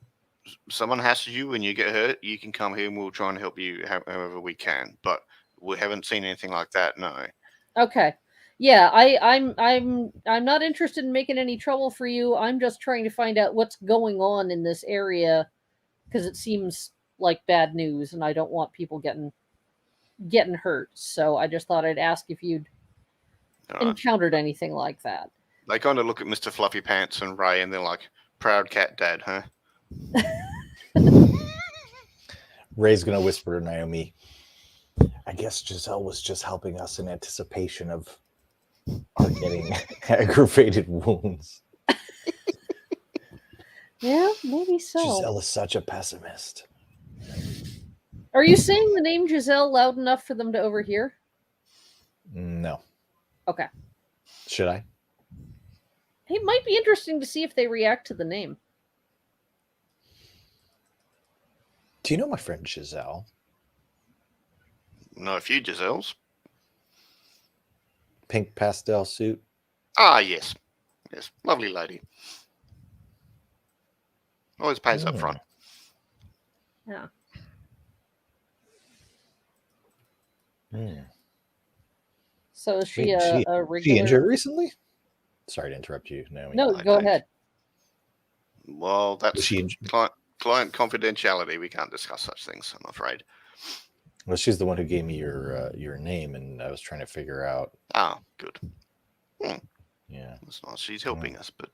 someone has you and you get hurt, you can come here and we'll try and help you however we can. But we haven't seen anything like that. No. Okay. Yeah, I'm not interested in making any trouble for you. I'm just trying to find out what's going on in this area because it seems like bad news and I don't want people getting hurt. So I just thought I'd ask if you'd encountered anything like that. They kind of look at Mr. Fluffy Pants and Ray and they're like, proud cat dad, huh? Ray's gonna whisper to Naomi, I guess Giselle was just helping us in anticipation of our getting aggravated wounds. Yeah, maybe so. Giselle is such a pessimist. Are you saying the name Giselle loud enough for them to overhear? No. Okay. Should I? It might be interesting to see if they react to the name. Do you know my friend Giselle? Know a few Giselles. Pink pastel suit. Ah, yes. Yes, lovely lady. Always pays up front. Yeah. Mm. So is she Wait, a regular? she injured recently? Sorry to interrupt you, Naomi. No, I go think. ahead. Well, that's She, client confidentiality. We can't discuss such things, I'm afraid. well, she's the one who gave me your name, and I was trying to figure out. Ah, good. Yeah. That's nice. She's helping us, but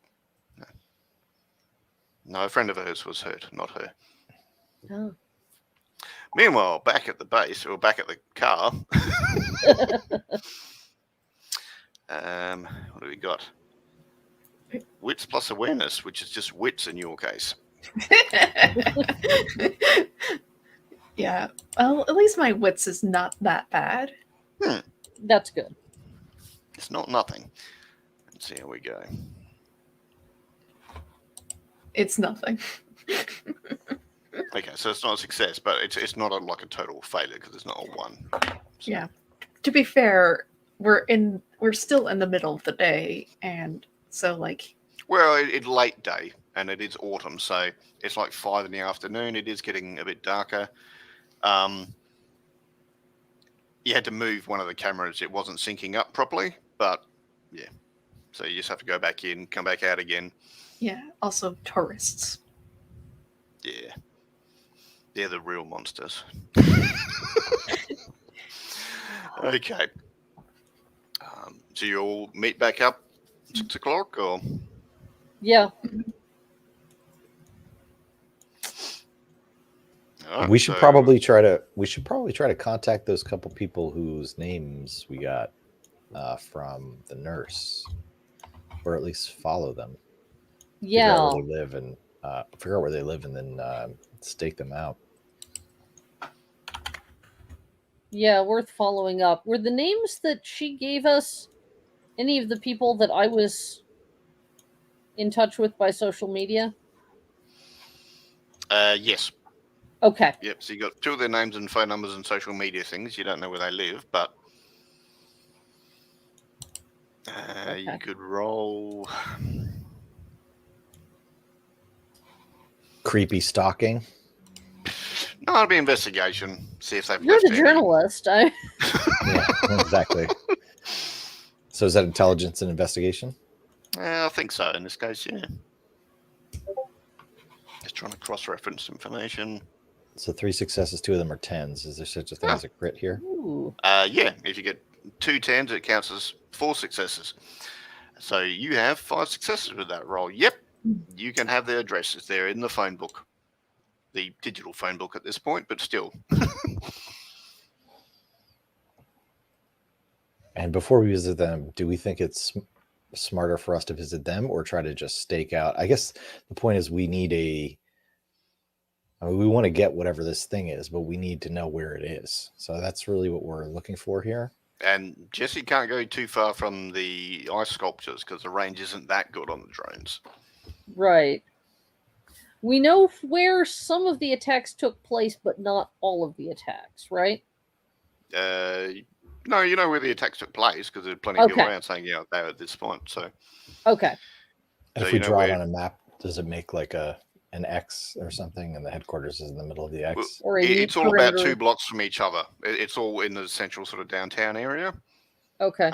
no, a friend of hers was hurt, not her. Oh. Meanwhile, back at the base, or back at the car, what do we got? Wits plus awareness, which is just wits in your case. Yeah. Well, at least my wits is not that bad. That's good. It's not nothing. Let's see how we go. It's nothing. Okay, so it's not a success, but it's not like a total failure because it's not a 1. So, Yeah. To be fair, we're still in the middle of the day, and so like well, it's late day and it is autumn, so it's like 5 in the afternoon. It is getting a bit darker. You had to move one of the cameras; it wasn't syncing up properly, but yeah. So you just have to go back in, come back out again. yeah. Also tourists. Yeah, they're the real monsters. Okay. So you all meet back up 6 o'clock, or Yeah. all right, we should so- probably try to contact those couple people whose names we got from the nurse, or at least follow them. Figure out Yeah. where they live and then stake them out. Yeah, worth following up. Were the names that she gave us any of the people that I was in touch with by social media? yes. Okay. Yep. So you got 2 of their names and phone numbers and social media things. You don't know where they live, but you Okay. could roll. Creepy stalking. No, it'll be investigation. See if they've You're left the journalist. Yeah, exactly. So is that intelligence and investigation? I think so in this case, yeah. Just trying to cross-reference information. So 3 successes, 2 of them are 10s. Is there such a thing as a crit here? Ooh. Yeah, if you get 2 10s, it counts as 4 successes. So you have 5 successes with that roll. Yep, you can have their addresses. They're in the phone book, the digital phone book at this point, but still. And before we visit them, do we think it's smarter for us to visit them or try to just stake out? I guess the point is we want to get whatever this thing is, but we need to know where it is. So that's really what we're looking for here. And Jesse can't go too far from the ice sculptures because the range isn't that good on the drones. Right. We know where some of the attacks took place, but not all of the attacks, right? No, you know where the attacks took place because there's plenty of people Okay. around saying, yeah, they're at this point. So Okay. And So if you we know draw it where- on a map, does it make like an X or something, and the headquarters is in the middle of the X? Or a neat it's all about perimeter. 2 blocks from each other. It's all in the central sort of downtown area, Okay.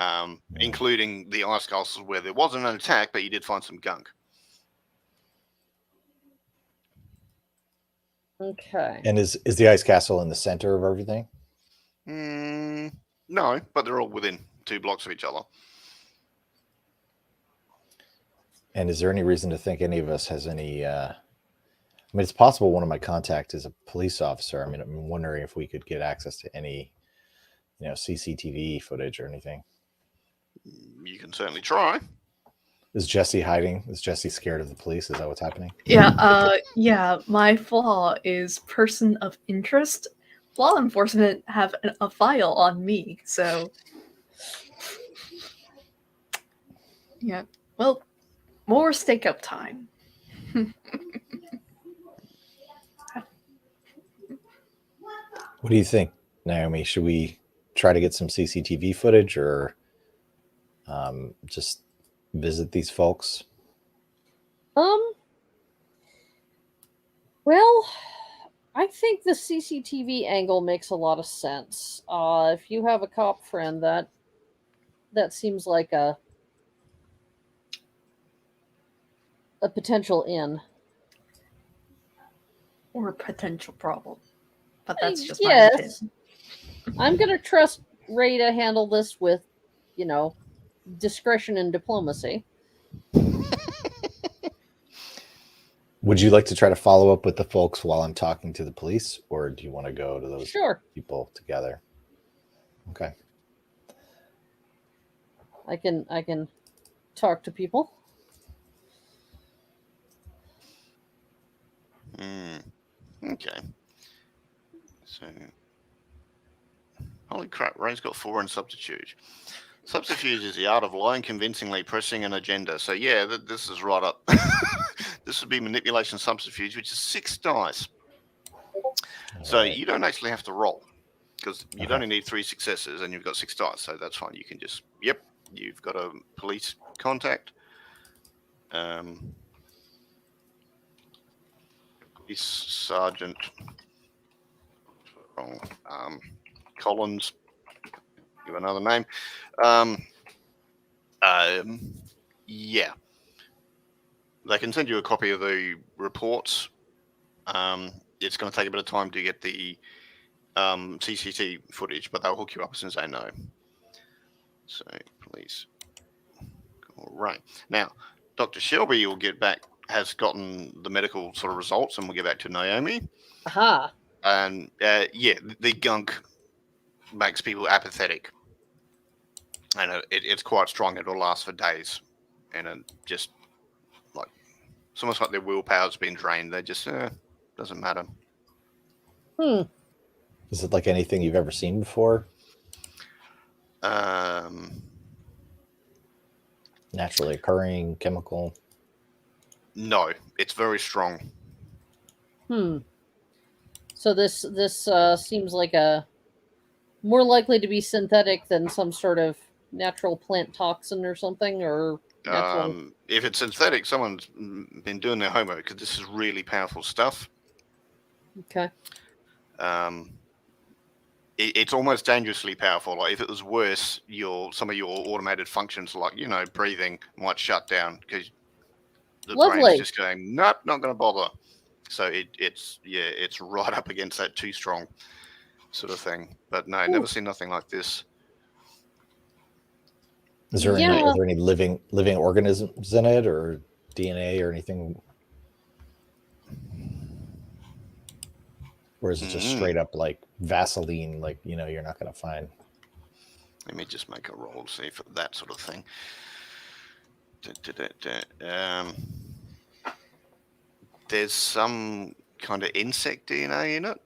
including the ice castles where there wasn't an attack, but you did find some gunk. Okay. And is the ice castle in the center of everything? No, but they're all within 2 blocks of each other. And is there any reason to think any of us has any? I mean, it's possible one of my contacts is a police officer. I mean, I'm wondering if we could get access to any, CCTV footage or anything. You can certainly try. Is Jesse hiding? Is Jesse scared of the police? Is that what's happening? Yeah. Yeah. My flaw is person of interest. Law enforcement have a file on me, so yeah. Well, more stake-up time. What do you think, Naomi? Should we try to get some CCTV footage or just visit these folks? Well, I think the CCTV angle makes a lot of sense. If you have a cop friend, that seems like a a potential in. Or a potential problem. But that's just my Yes. opinion. I'm going to trust Ray to handle this with, discretion and diplomacy. Would you like to try to follow up with the folks while I'm talking to the police, or do you want to go to those Sure. people together? Okay. I can talk to people. Okay. So, holy crap, Ray's got 4 in subterfuge. Subterfuge is the art of lying convincingly, pressing an agenda. So yeah, this is right up. This would be manipulation subterfuge, which is 6 dice. So Right. you don't actually have to roll, because you'd Okay. only need 3 successes, and you've got 6 dice. So that's fine. You can just, yep, you've got a police contact. Police Sergeant Collins. Give another name. Yeah. They can send you a copy of the reports. It's going to take a bit of time to get the CCTV footage, but they'll hook you up as soon as they know. So, please. All right. Now, Dr. Shelby will get back, has gotten the medical sort of results, and we'll get back to Naomi. Aha. And yeah, the gunk makes people apathetic. And it's quite strong. It'll last for days. And it just, like, it's almost like their willpower's been drained. They just, doesn't matter. Is it like anything you've ever seen before? Naturally occurring, chemical? No, it's very strong. So this seems like a more likely to be synthetic than some sort of natural plant toxin or something, or natural. If it's synthetic, someone's been doing their homework, because this is really powerful stuff. Okay. It's almost dangerously powerful. Like, if it was worse, some of your automated functions, like, breathing, might shut down, because the brain's just going, nope, not going to bother. So it's right up against that too strong sort of thing. But no, never seen nothing like this. Is there any living organisms in it, or DNA or anything? Or is it just straight up like Vaseline, like, you're not going to find? Let me just make a roll to see for that sort of thing. There's some kind of insect DNA in it.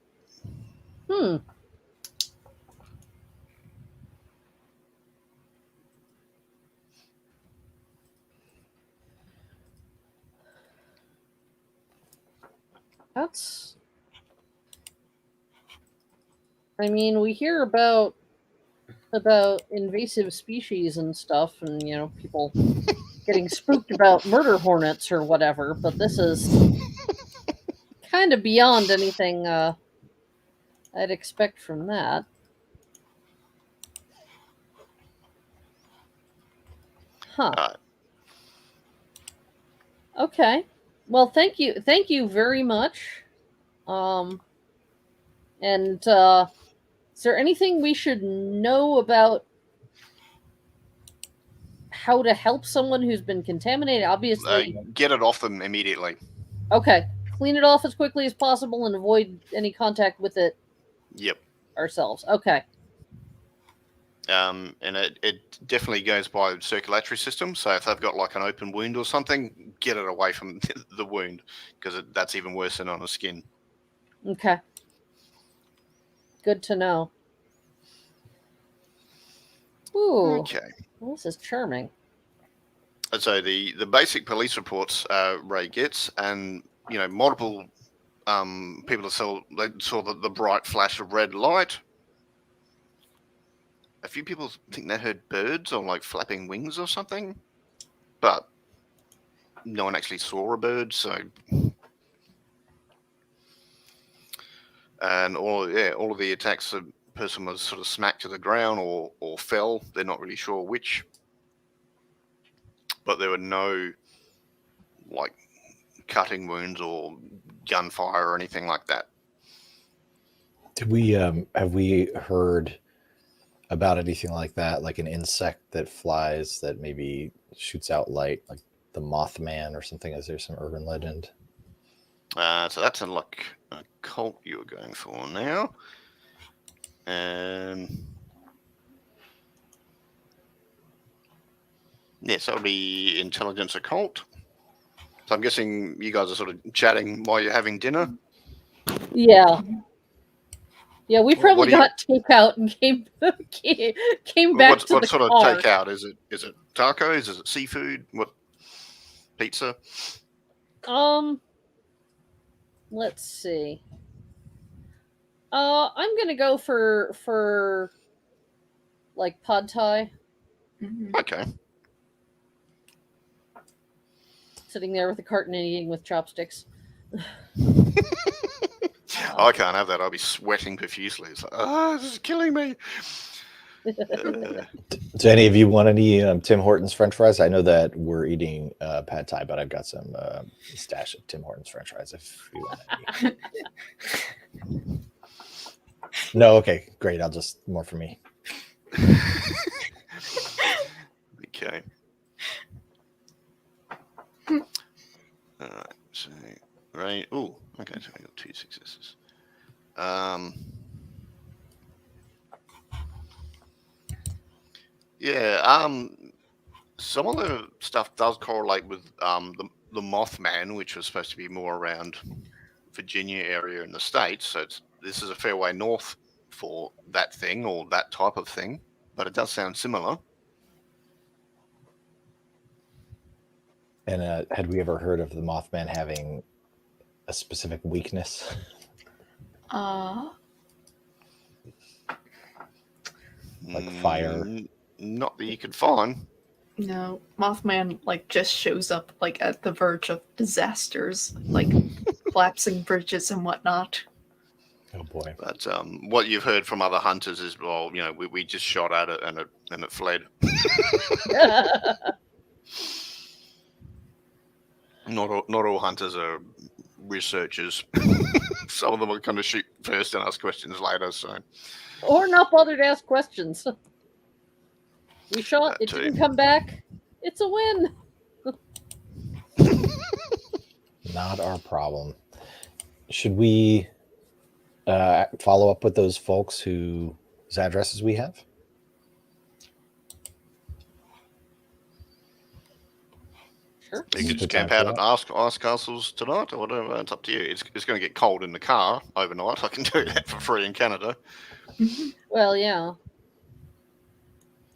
That's. I mean, we hear about invasive species and stuff, and people getting spooked about murder hornets or whatever. But this is kind of beyond anything I'd expect from that. Huh. Okay. Well, thank you very much. And is there anything we should know about how to help someone who's been contaminated? Obviously, get it off them immediately. Okay, clean it off as quickly as possible and avoid any contact with it. Yep. Ourselves. Okay. And it definitely goes by circulatory system. So if they've got like an open wound or something, get it away from the wound, because that's even worse than on the skin. Okay. Good to know. Ooh. Okay. Well, this is charming. And so the basic police reports Ray gets, and multiple people saw the bright flash of red light. A few people think they heard birds or like flapping wings or something, but no one actually saw a bird. So, and all of the attacks, the person was sort of smacked to the ground or fell. They're not really sure which, but there were no like cutting wounds or gunfire or anything like that. Did we have we heard about anything like that, like an insect that flies that maybe shoots out light, like the Mothman or something? Is there some urban legend? So that's a cult you're going for now. Yes, that'll be intelligence occult. So I'm guessing you guys are sort of chatting while you're having dinner. Yeah. Yeah, we What probably do you- got takeout and came back to What the sort of car. takeout is it? Is it tacos? Is it seafood? What pizza? Let's see. I'm gonna go for like pad thai. Mhm. Okay. Sitting there with a carton and eating with chopsticks. I can't have that. I'll be sweating profusely. It's like, this is killing me. Do any of you want any Tim Hortons French fries? I know that we're eating pad thai, but I've got some stash of Tim Hortons French fries if you want any. No, okay, great. I'll just more for me. Okay. Alright, so right. Oh, okay, so we got 2 successes. Some of the stuff does correlate with the Mothman, which was supposed to be more around Virginia area in the States. So this is a fair way north for that thing or that type of thing, but it does sound similar. And had we ever heard of the Mothman having a specific weakness? Like fire? Not that you could find. No, Mothman like just shows up like at the verge of disasters, like collapsing bridges and whatnot. Oh boy! But what you've heard from other hunters is, well, we just shot at it and it fled. Not all hunters are researchers. Some of them will kind of shoot first and ask questions later. So, Or not bother to ask questions. We shot, That it too. didn't come back. It's a win. Not our problem. Should we follow up with those folks whose addresses we have? Sure. you could Good just camp time out for at Ice Castles tonight or whatever. It's up to you. It's going to get cold in the car overnight. I can do that for free in Canada. Well, yeah.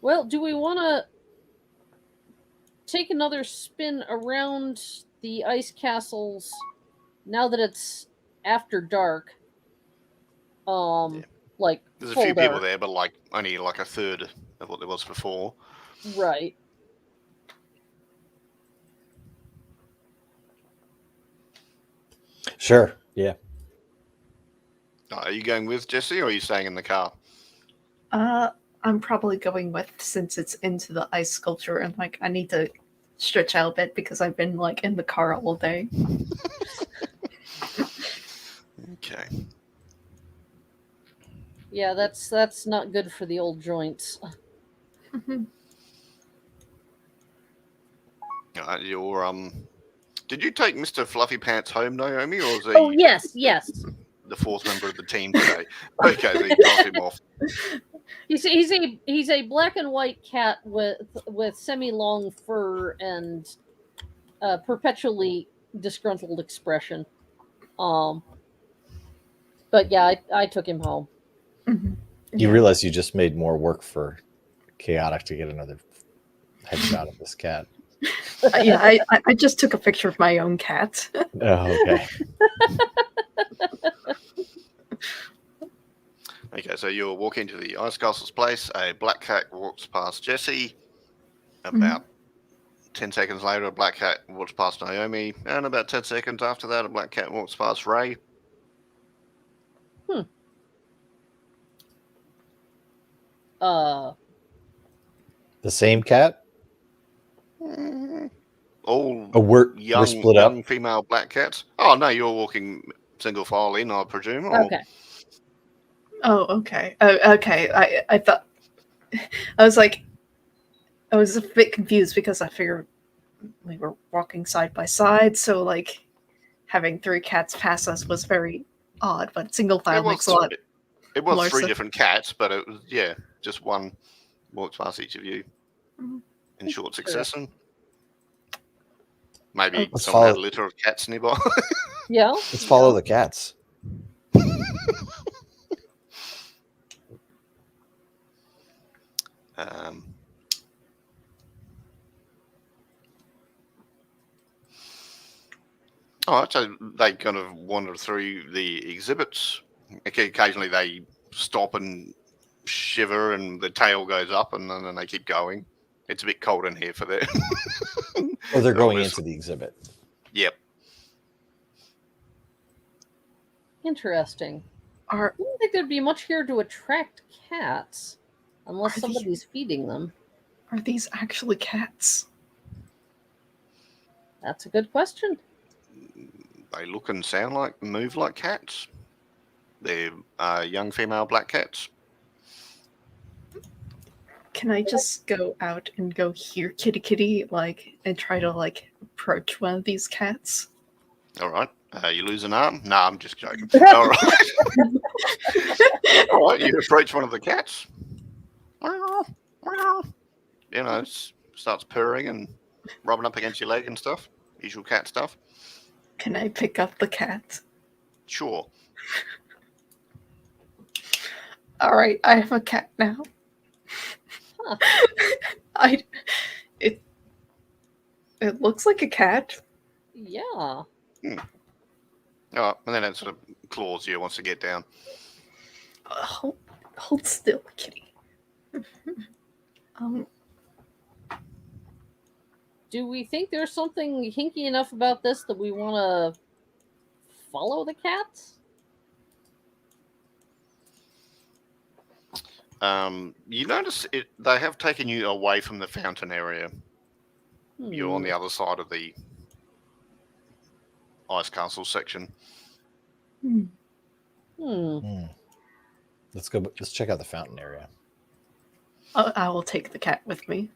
Well, do we want to take another spin around the ice castles now that it's after dark? Like There's a full few people dark. there, but only like a third of what there was before. Right. Sure. Yeah. Are you going with Jesse or are you staying in the car? I'm probably going with, since it's into the ice sculpture and like I need to stretch out a bit because I've been like in the car all day. Okay. Yeah, that's not good for the old joints. Did you take Mr. Fluffy Pants home, Naomi, or was he Oh yes. the fourth member of the team today? Okay, so you dropped him off. He's a black and white cat with semi-long fur and perpetually disgruntled expression. But yeah, I took him home. You realize you just made more work for Chaotic to get another headshot of this cat. Yeah, I just took a picture of my own cat. Oh, okay. Okay, so you're walking to the Ice Castle's place. A black cat walks past Jesse. About 10 seconds later, a black cat walks past Naomi. And about 10 seconds after that, a black cat walks past Ray. The same cat? all Oh, we're young split up. young female black cats? Oh no, you're walking single file in, I presume. Or... Okay. Oh, okay. Okay. I thought I was like, I was a bit confused because I figured we were walking side by side, so like having three cats pass us was very odd. But single file makes a lot. It was more three sense. different cats, but it was just one walks past each of you Mhm. in short Sure. succession. Maybe Okay. Let's someone had a follow. litter of cats nearby. Yeah. Let's follow the cats. um, all right, so they kind of wander through the exhibits. Okay, occasionally they stop and shiver, and the tail goes up, and then they keep going. It's a bit cold in here for them. Oh, they're going Always- into the exhibit. Yep. Interesting. Are I don't think there'd be much here to attract cats unless Are these- somebody's feeding them. are these actually cats? That's a good question. They look and sound like, move like cats. They're young female black cats. Can I just go out and go here, kitty kitty, like, and try to like approach one of these cats? All right. You lose an arm? No, I'm just joking. All right. All right. You approach one of the cats. You know, it starts purring and rubbing up against your leg and stuff. Usual cat stuff. Can I pick up the cat? Sure. All right, I have a cat now. Huh. I it it looks like a cat. Yeah. All right. And then it sort of claws you, wants to get down. Hold still, kitty. Do we think there's something hinky enough about this that we want to follow the cats? You notice they have taken you away from the fountain area. You're on the other side of the ice castle section. Hmm. Let's go. Let's check out the fountain area. I will take the cat with me.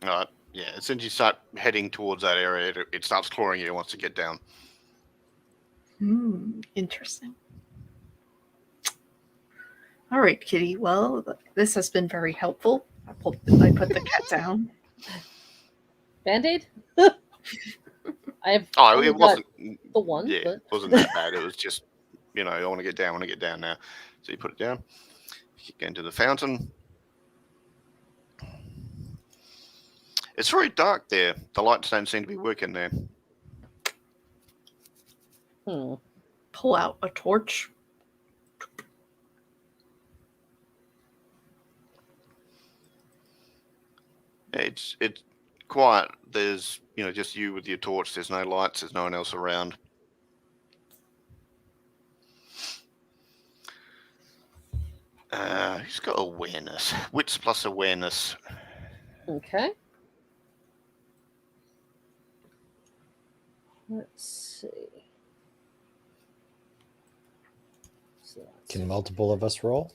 All right. Yeah. As soon as you start heading towards that area, it starts clawing you. It wants to get down. Interesting. All right, kitty. Well, this has been very helpful. I put the cat down. Band-Aid? I've Oh, only it wasn't. the one, Yeah, but it wasn't that bad. It was just, I want to get down. I want to get down now. So you put it down. Keep going to the fountain. It's very dark there. The lights don't seem to be working there. Pull out a torch. It's quiet. There's just you with your torch. There's no lights. There's no one else around. He's got awareness. Wits plus awareness. okay. Let's see. So that's- Can multiple of us roll?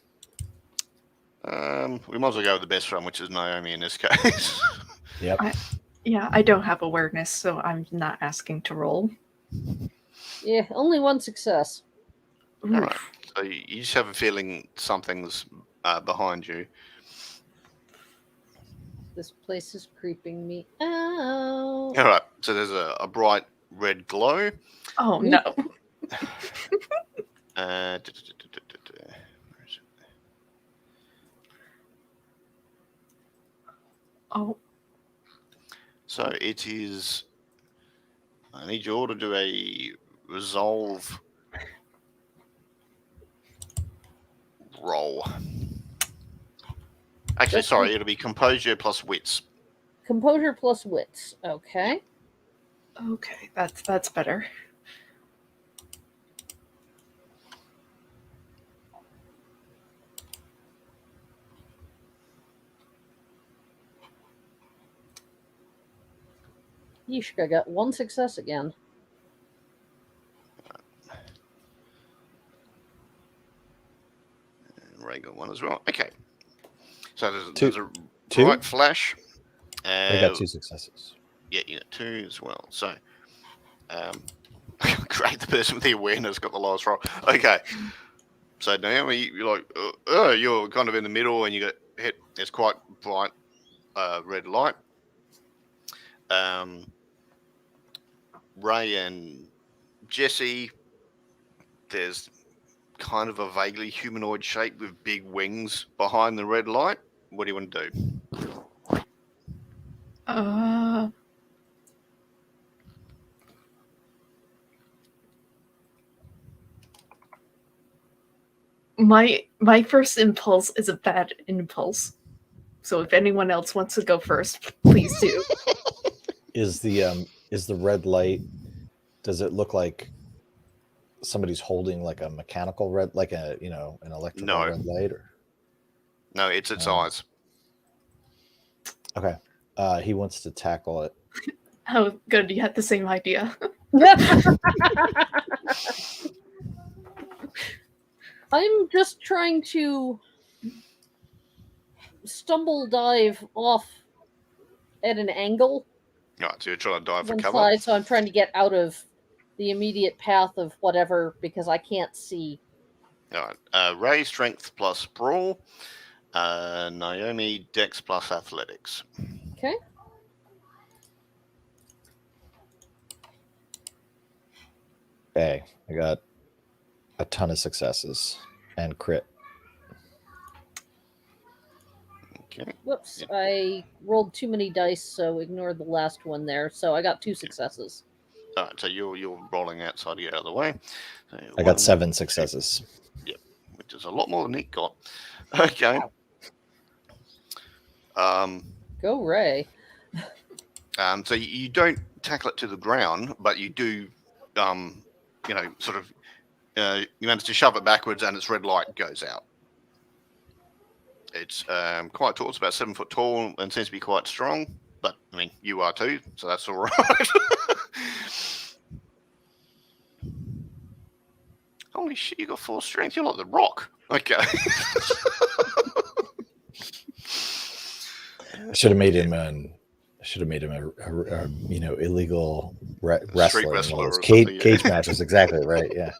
We might as well go with the best one, which is Naomi in this case. Yep. Yeah, I don't have awareness, so I'm not asking to roll. Yeah, only one success. All right. So you just have a feeling something's behind you. This place is creeping me out. All right. So there's a bright red glow. Oh no. Where is it? Oh, So it is. I need you all to do a resolve roll. Actually, Just sorry, it'll be composure plus wits. Composure plus wits. Okay. okay. That's better. Yeesh, I got one success again. And Ray got one as well. Okay. So there's Two. a Two? bright flash. I got 2 successes. Yeah, you got 2 as well. So, great. The person with the awareness got the lowest roll. Okay. So Naomi, you're like, you're kind of in the middle, and you get hit. It's quite bright red light. Ray and Jesse, there's kind of a vaguely humanoid shape with big wings behind the red light. What do you want to do? My first impulse is a bad impulse. So if anyone else wants to go first, please do. Is the red light? Does it look like somebody's holding like a mechanical red, like an electrical No. red light? Or No, it's its eyes. okay, he wants to tackle it. Oh, good. You had the same idea. I'm just trying to stumble dive off at an angle. Right, so you're trying to dive for one cover. side, so I'm trying to get out of the immediate path of whatever because I can't see. All right. Ray, strength plus brawl. Naomi, dex plus athletics. Okay. Hey, I got a ton of successes and crit. Okay. Whoops, I rolled too many dice, so ignore the last one there. So I got 2 successes. All right, so you're rolling outside, get out of the way. So I got 7 successes. Yep, which is a lot more than Nick got. Okay. Go Ray. So you don't tackle it to the ground, but you do, sort of, you manage to shove it backwards, and its red light goes out. It's quite tall. It's about 7 foot tall and seems to be quite strong. But I mean, you are too, so that's all right. Holy shit! You got 4 strength. You're like the Rock. Okay. I should have made him a illegal wrestler. wrestler or cage something, yeah. matches. Exactly right. Yeah.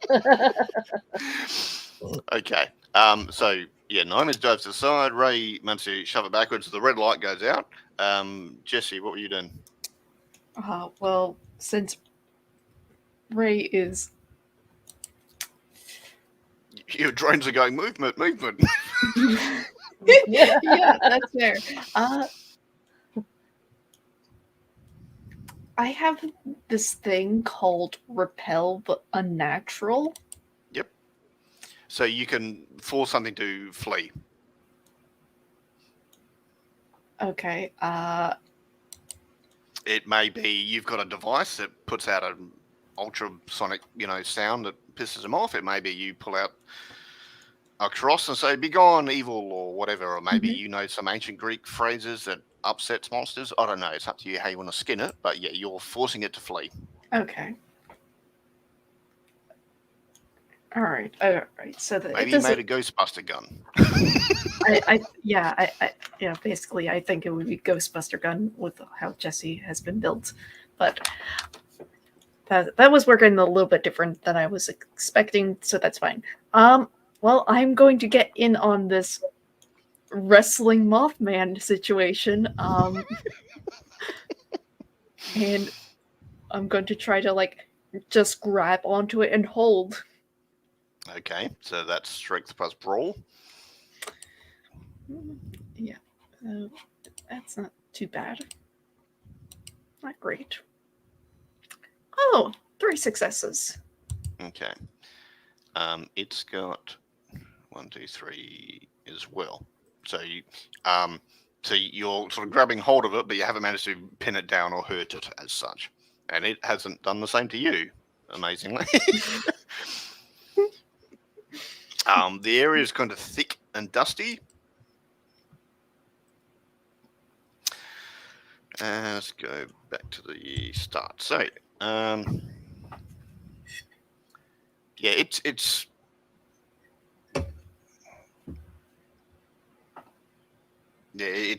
Okay. So yeah, Naomi dives to the side. Ray manages to shove it backwards. The red light goes out. Jesse, what were you doing? Well, since Ray is... Your drones are going movement. yeah, that's fair. I have this thing called repel, but unnatural. Yep. So you can force something to flee. Okay. It may be you've got a device that puts out an ultrasonic, sound that pisses them off. It may be you pull out a cross and say, "Be gone, evil," or whatever. Or maybe you know some ancient Greek phrases that upsets monsters. I don't know. It's up to you how you want to skin it. But yeah, you're forcing it to flee. Okay. All right. So Maybe you made a Ghostbuster gun. Basically, I think it would be Ghostbuster gun with how Jesse has been built, but that was working a little bit different than I was expecting, so that's fine. Well, I'm going to get in on this wrestling Mothman situation, and I'm going to try to just grab onto it and hold. Okay, so that's strength plus brawl. Yeah, that's not too bad. Not great. Oh, 3 successes. Okay. It's got 1, 2, 3 as well. So you're sort of grabbing hold of it, but you haven't managed to pin it down or hurt it as such. And it hasn't done the same to you, amazingly. The area is kind of thick and dusty. Let's go back to the start. So, yeah, it's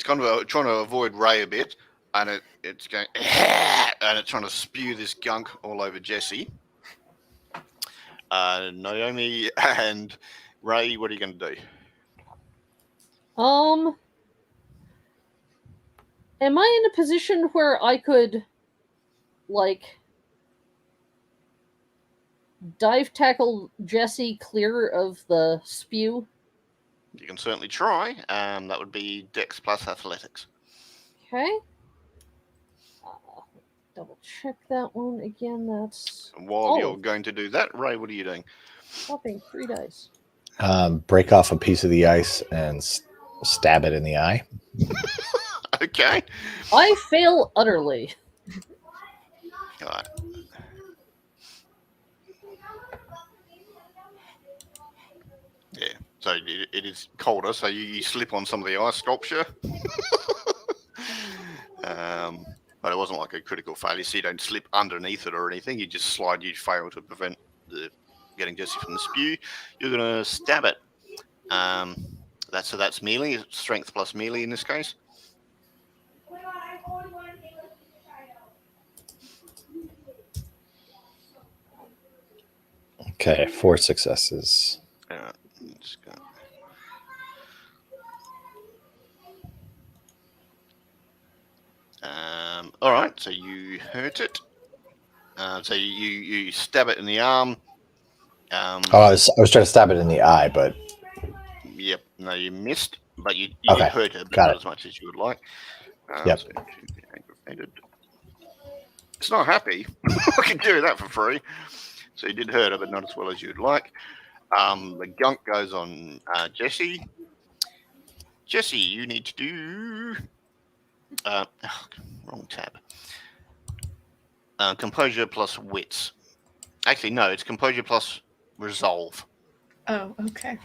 kind of trying to avoid Ray a bit, and it's going and it's trying to spew this gunk all over Jesse. Naomi and Ray, what are you going to do? Am I in a position where I could, like, dive tackle Jesse clear of the spew? You can certainly try. That would be Dex plus Athletics. Okay. Double check that one again. That's And while you're going to do that, Ray, what are you doing? popping 3 dice. Break off a piece of the ice and stab it in the eye. Okay. I fail utterly. All right. Yeah. So it is colder, so you slip on some of the ice sculpture. But it wasn't like a critical failure, so you don't slip underneath it or anything. You just slide. You fail to prevent getting Jesse from the spew. You're gonna stab it. That's melee, strength plus melee in this case. Okay, 4 successes. Let's go. All right, so you hurt it. So you stab it in the arm. I was trying to stab it in the eye, but Yep. No, you missed, but you Okay, did hurt it, but got not it. as much as you would like. Yep. So aggravated. It's not happy. I can do that for free. So you did hurt it, but not as well as you'd like. The gunk goes on Jesse. Jesse, you need to do. Wrong tab. Composure plus wits. Actually, no, it's composure plus resolve. Oh, okay.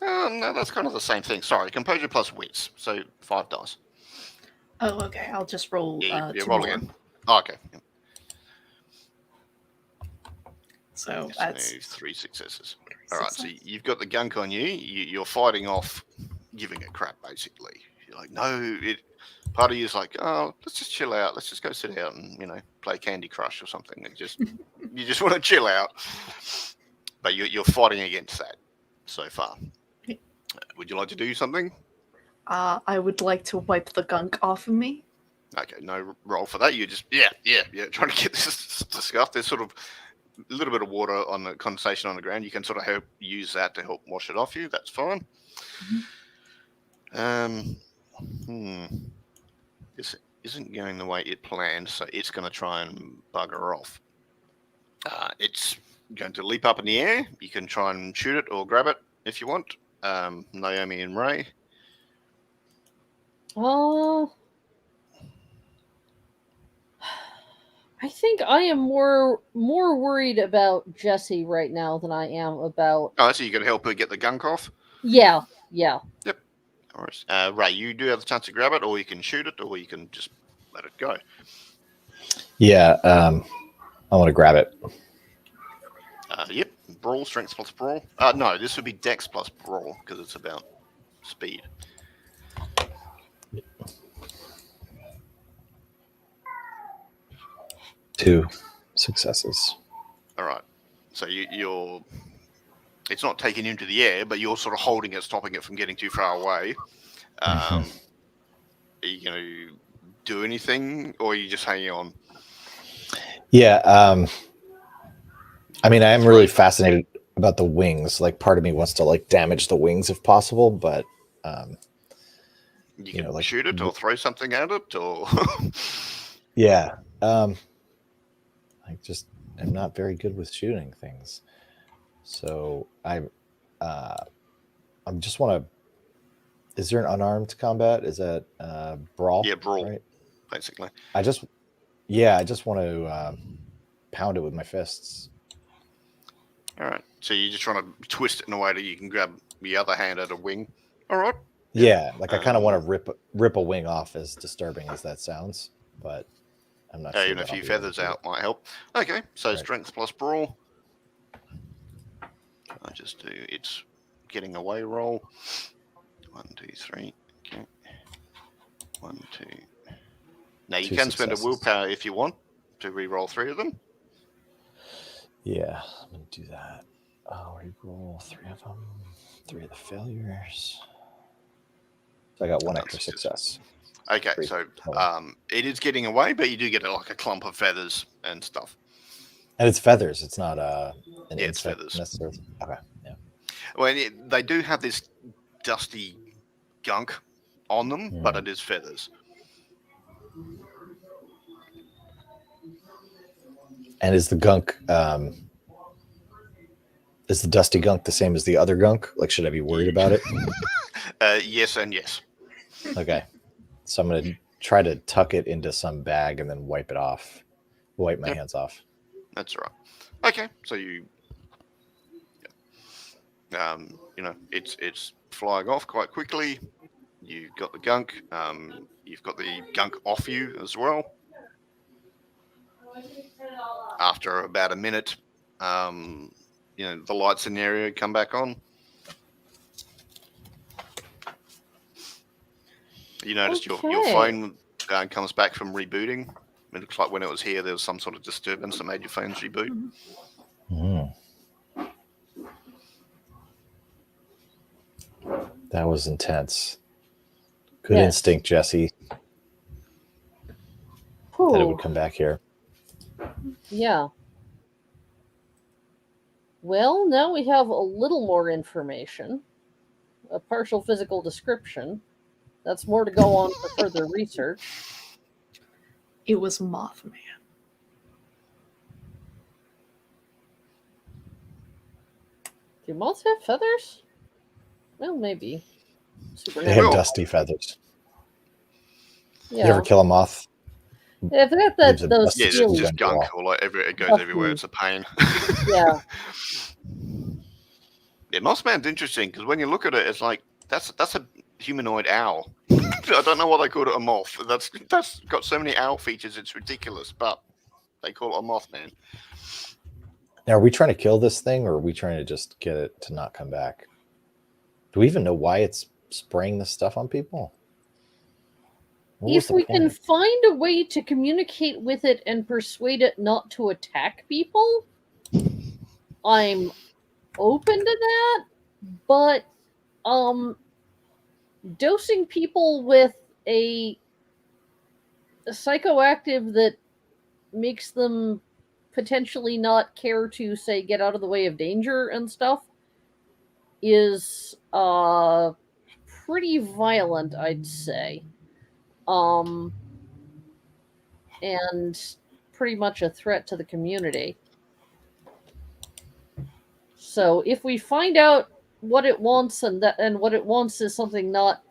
No, that's kind of the same thing. Sorry, composure plus wits. So 5 dice. Oh, okay. I'll just roll Yeah, 2 roll more. again. Oh, okay. So So that's 3 successes. All right, so success. you've got the gunk on you. You're fighting off, giving it crap, basically. You're like, no, part of you is like, oh, let's just chill out. Let's just go sit out and, play Candy Crush or something. And you just want to chill out. But you're fighting against that so far. Yeah. Would you like to do something? I would like to wipe the gunk off of me. Okay, no roll for that. You just, yeah, trying to get this stuff. There's sort of a little bit of water on the condensation on the ground. You can sort of use that to help wash it off you. That's fine. This isn't going the way it planned, so it's going to try and bugger off. It's going to leap up in the air. You can try and shoot it or grab it if you want. Naomi and Ray. I think I am more worried about Jesse right now than I am about. Oh, so you can help her get the gunk off? Yeah. Yep. All right. Ray, you do have the chance to grab it, or you can shoot it, or you can just let it go. Yeah, I want to grab it. Yep. Brawl, strength plus brawl. No, this would be dex plus brawl because it's about speed. Two successes. All right. So you're. It's not taking you into the air, but you're sort of holding it, stopping it from getting too far away. Are you going to do anything, or are you just hanging on? Yeah. I mean, I am really fascinated about the wings. Like, part of me wants to damage the wings if possible, but you can shoot it or throw something at it, or yeah. I just am not very good with shooting things, so I just want to. Is there an unarmed combat? Is that brawl? Yeah, brawl. Right? Basically. I just want to pound it with my fists. All right. So you're just trying to twist it in a way that you can grab the other hand at a wing. All right. Yeah, like I kind of want to rip a wing off, as disturbing as that sounds, but I'm not sure. Even a that I'll few be able to feathers do out might help. Okay, so Right. strength plus brawl. I just do its getting away roll. 1, 2, 3. Okay. 1, 2. Now you 2 can spend a successes. willpower if you want to re-roll 3 of them. it. Yeah, I'm gonna do that. Re-roll 3 of them. 3 of the failures. So I got 1 extra success. Okay, 3 so total. it is getting away, but you do get like a clump of feathers and stuff. And it's feathers. It's not an Yeah, it's insect feathers. necessarily. Okay, yeah. Well, they do have this dusty gunk on them, but it is feathers. And is the gunk, is the dusty gunk the same as the other gunk? Like, should I be worried about it? Yes and yes. Okay. So I'm going to try to tuck it into some bag and then wipe it off. Wipe my hands off. That's right. Okay, so you know, it's flying off quite quickly. You've got the gunk. You've got the gunk off you as well. After about a minute, you know, the lights in the area come back on. You noticed your phone comes back from rebooting. It looks like when it was here, there was some sort of disturbance that made your phones reboot. That was intense. Good instinct, Jesse. That it would come back here. Yeah. Well, now we have a little more information. A partial physical description. That's more to go on for further research. It was Mothman. Do moths have feathers? Well, maybe. They have dusty feathers. Yeah. You ever kill a moth? Yeah, they got Leaves a those dusty It's steely. just gunk, or like it goes everywhere. It's a pain. Yeah. Yeah, Mothman's interesting because when you look at it, it's like that's a humanoid owl. I don't know why they called it a moth. That's got so many owl features, it's ridiculous. But they call it a Mothman. Now, are we trying to kill this thing, or are we trying to just get it to not come back? Do we even know why it's spraying this stuff on people? If we can find a way to communicate with it and persuade it not to attack people, I'm open to that. But dosing people with a psychoactive that makes them potentially not care to, say, get out of the way of danger and stuff is pretty violent, I'd say. And pretty much a threat to the community. So if we find out what it wants and what it wants is something not,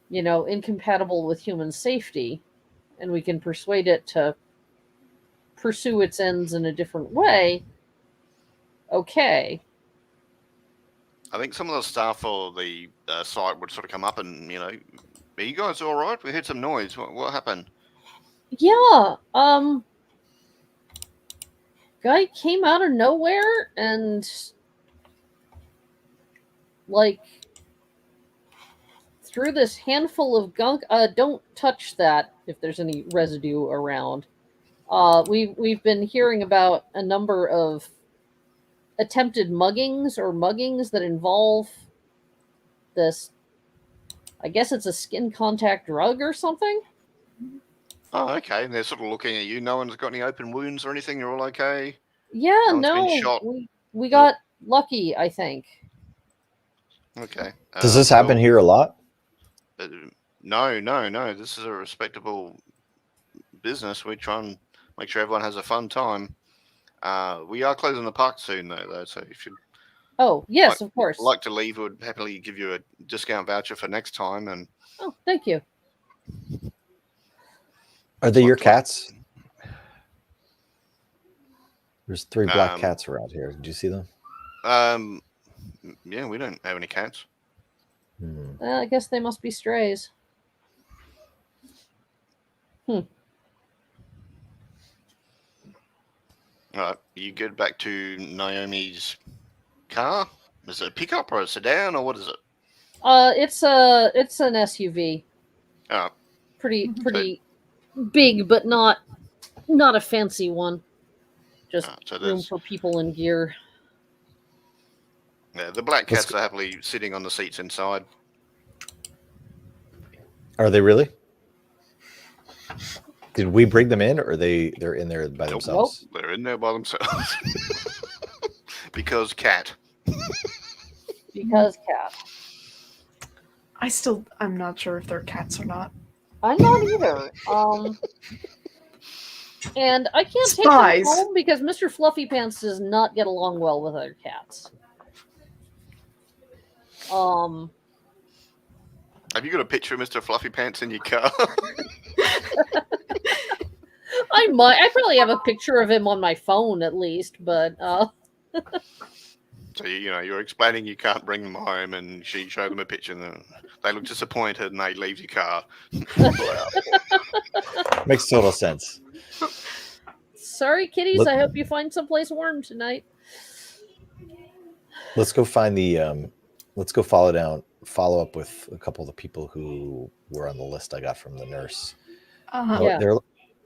you know, incompatible with human safety, and we can persuade it to pursue its ends in a different way, okay. I think some of the staff for the site would sort of come up and, you know, are you guys all right? We heard some noise. What happened? Yeah, guy came out of nowhere and, like, threw this handful of gunk. Don't touch that if there's any residue around. We've been hearing about a number of attempted muggings that involve this. I guess it's a skin contact drug or something. Oh, okay. And they're sort of looking at you. No one's got any open wounds or anything. You're all okay. Yeah, no been shot. We got lucky, I think. Okay. Does this happen here a lot? No. This is a respectable business. We try and make sure everyone has a fun time. We are closing the park soon, though. So if you of course, like to leave, we'd happily give you a discount voucher for next time. And thank you. Are they your cats? There's 3 black cats around here. Did you see them? Yeah, we don't have any cats. Well, I guess they must be strays. All right, you get back to Naomi's car. Is it a pickup or a sedan or what is it? It's an SUV. Oh, Pretty big, but not a fancy one. Just so room there's for people and gear. the black Let's cats are happily sitting on the seats inside. Are they really? Did we bring them in, or they're in there by Nope. themselves? They're in there by themselves. Because cat. Because cat. I'm not sure if they're cats or not. I'm not either. And I can't take them Spies. home because Mr. Fluffy Pants does not get along well with other cats. Have you got a picture of Mr. Fluffy Pants in your car? I probably have a picture of him on my phone at least, but So you're explaining you can't bring them home, and she showed them a picture, and they look disappointed, and they leave your car. Makes total sense. sorry, kitties. Look- I hope you find someplace warm tonight. Let's go find the. Let's go follow up with a couple of the people who were on the list I got from the nurse. Yeah.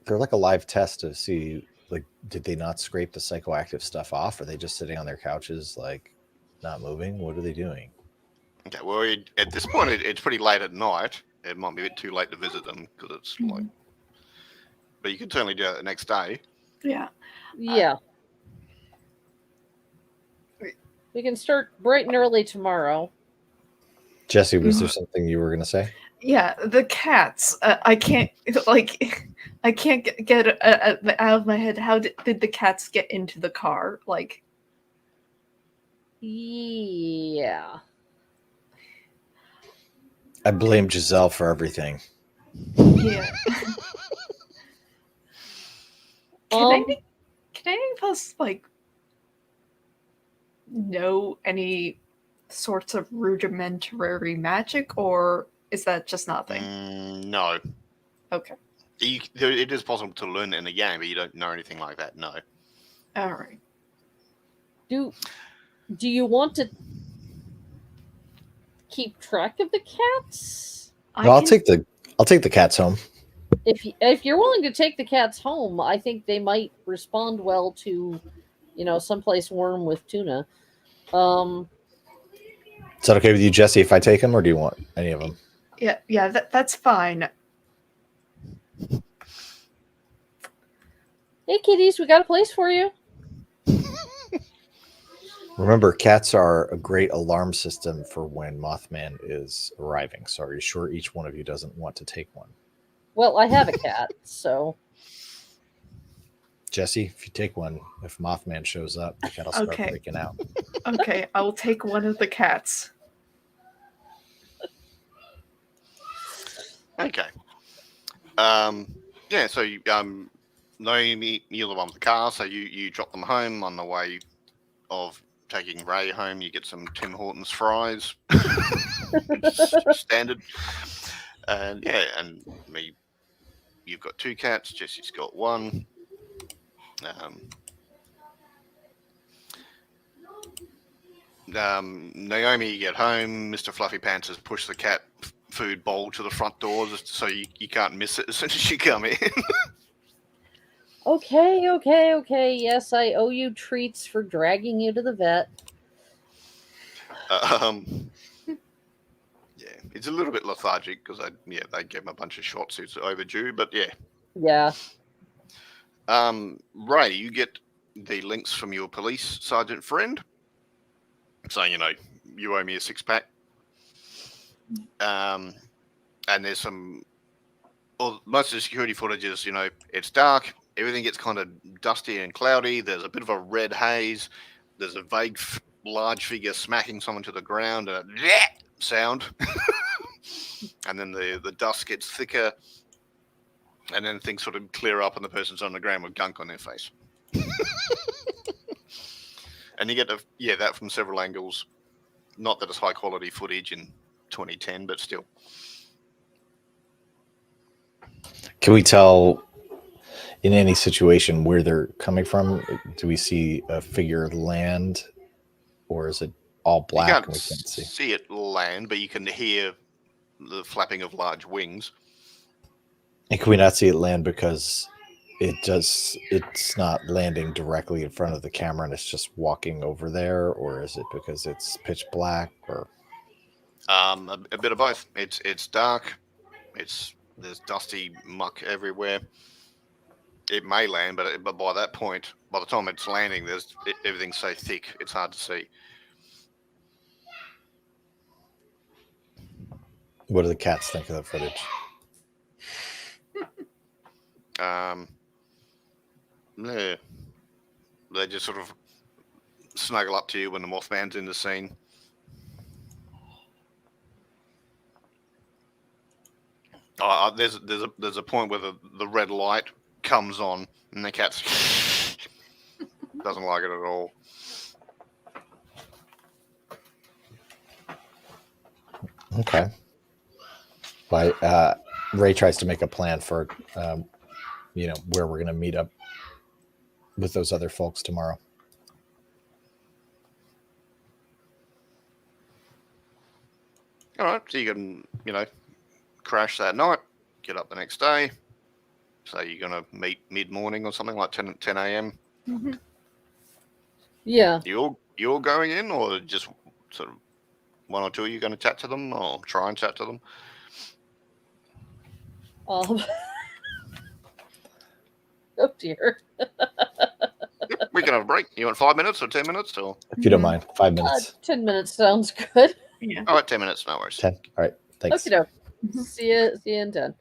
They're like a live test to see, like, did they not scrape the psychoactive stuff off? Are they just sitting on their couches, like, not moving? What are they doing? Okay, well, at this point, it's pretty late at night. It might be a bit too late to visit them because it's like. But you can certainly do it the next day. Yeah. Yeah. We can start bright and early tomorrow. Jesse, was there something you were going to say? Yeah, the cats. I can't get it out of my head. How did the cats get into the car? Like, Yeah. I blame Giselle for everything. yeah. Can any of us like know any sorts of rudimentary magic, or is that just nothing? No. Okay. It is possible to learn it in a game, but you don't know anything like that. No. All right. Do you want to keep track of the cats? No, I'll take the cats home. If you're willing to take the cats home, I think they might respond well to, someplace warm with tuna. Is that okay with you, Jesse, if I take them, or do you want any of them? Yeah, that's fine. Hey, kitties, we got a place for you. Remember, cats are a great alarm system for when Mothman is arriving. So are you sure each one of you doesn't want to take one? Well, I have a cat, so. Jesse, if you take one, if Mothman shows up, the cat'll start Okay. freaking out. Okay, I will take one of the cats. Okay. Yeah. So Naomi, you're the one with the car, so you drop them home. On the way of taking Ray home, you get some Tim Hortons fries, standard. And you've got two cats. Jesse's got one. Naomi, you get home. Mr. Fluffy Pants has pushed the cat food bowl to the front door just so you can't miss it as soon as you come in. Okay. Yes, I owe you treats for dragging you to the vet. Yeah, it's a little bit lethargic because they gave him a bunch of shots. It's overdue, but yeah. Yeah. Ray, you get the links from your police sergeant friend saying, you owe me a 6-pack. And there's most of the security footage is, it's dark. Everything gets kind of dusty and cloudy. There's a bit of a red haze. There's a vague, large figure smacking someone to the ground and a sound. And then the dust gets thicker. And then things sort of clear up and the person's on the ground with gunk on their face. And you get that from several angles. Not that it's high quality footage in 2010, but still. Can we tell in any situation where they're coming from? Do we see a figure land, or is it all You black can't and we can't see? see it land, but you can hear the flapping of large wings. And can we not see it land because it's not landing directly in front of the camera and it's just walking over there, or is it because it's pitch black? Or A bit of both. It's dark. There's dusty muck everywhere. It may land, but by that point, by the time it's landing, everything's so thick it's hard to see. what do the cats think of the footage? Yeah, they just sort of snuggle up to you when the Mothman's in the scene. There's a point where the red light comes on and the cat doesn't like it at all. Okay. Ray tries to make a plan for, where we're going to meet up with those other folks tomorrow. All right, so you can, crash that night, get up the next day. So you're going to meet mid-morning or something like 10 a.m. Mm-hmm. Yeah. You're going in, or just sort of one or two of you going to chat to them or try and chat to them? Oh dear. We can have a break. You want 5 minutes or 10 minutes? Or If you don't mind, 5 minutes. 10 minutes sounds good. Yeah. all right, 10 minutes, no worries. 10. All right. Thanks. Okay, doke. Mhm. See you in 10.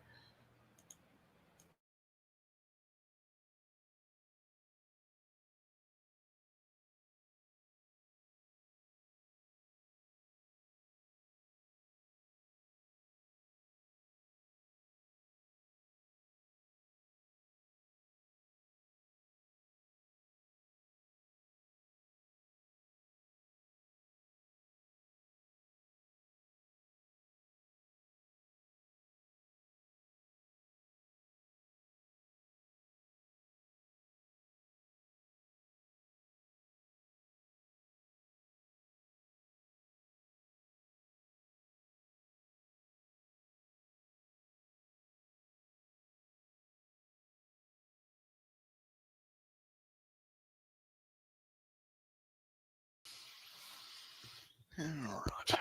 All right.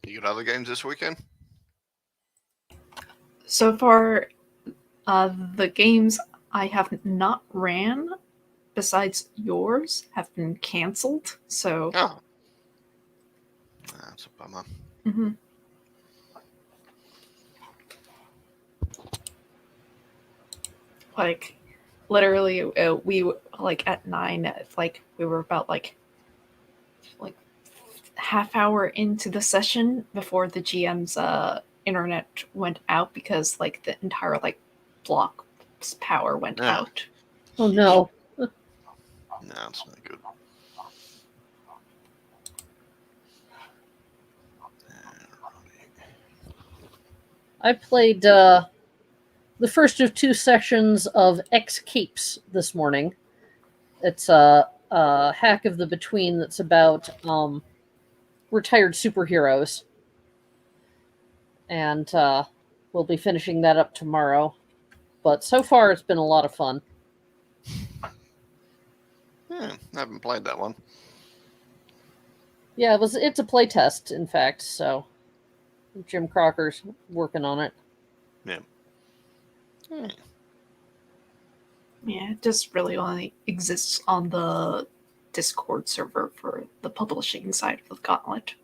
You got other games this weekend? So far, the games I have not ran, besides yours, have been canceled. So, Oh. That's a bummer. mhm. Like, literally, we at 9. We were about like half hour into the session before the GM's internet went out because the entire block's power went Yeah. out. Oh no. No, it's not good. I played the first of 2 sections of X Capes this morning. It's a hack of the between that's about retired superheroes, and we'll be finishing that up tomorrow. But so far, it's been a lot of fun. Yeah, I haven't played that one. Yeah, it's a play test, in fact. So Jim Crocker's working on it. Yeah. Hmm. Yeah, it just really only exists on the Discord server for the publishing side of the Gauntlet.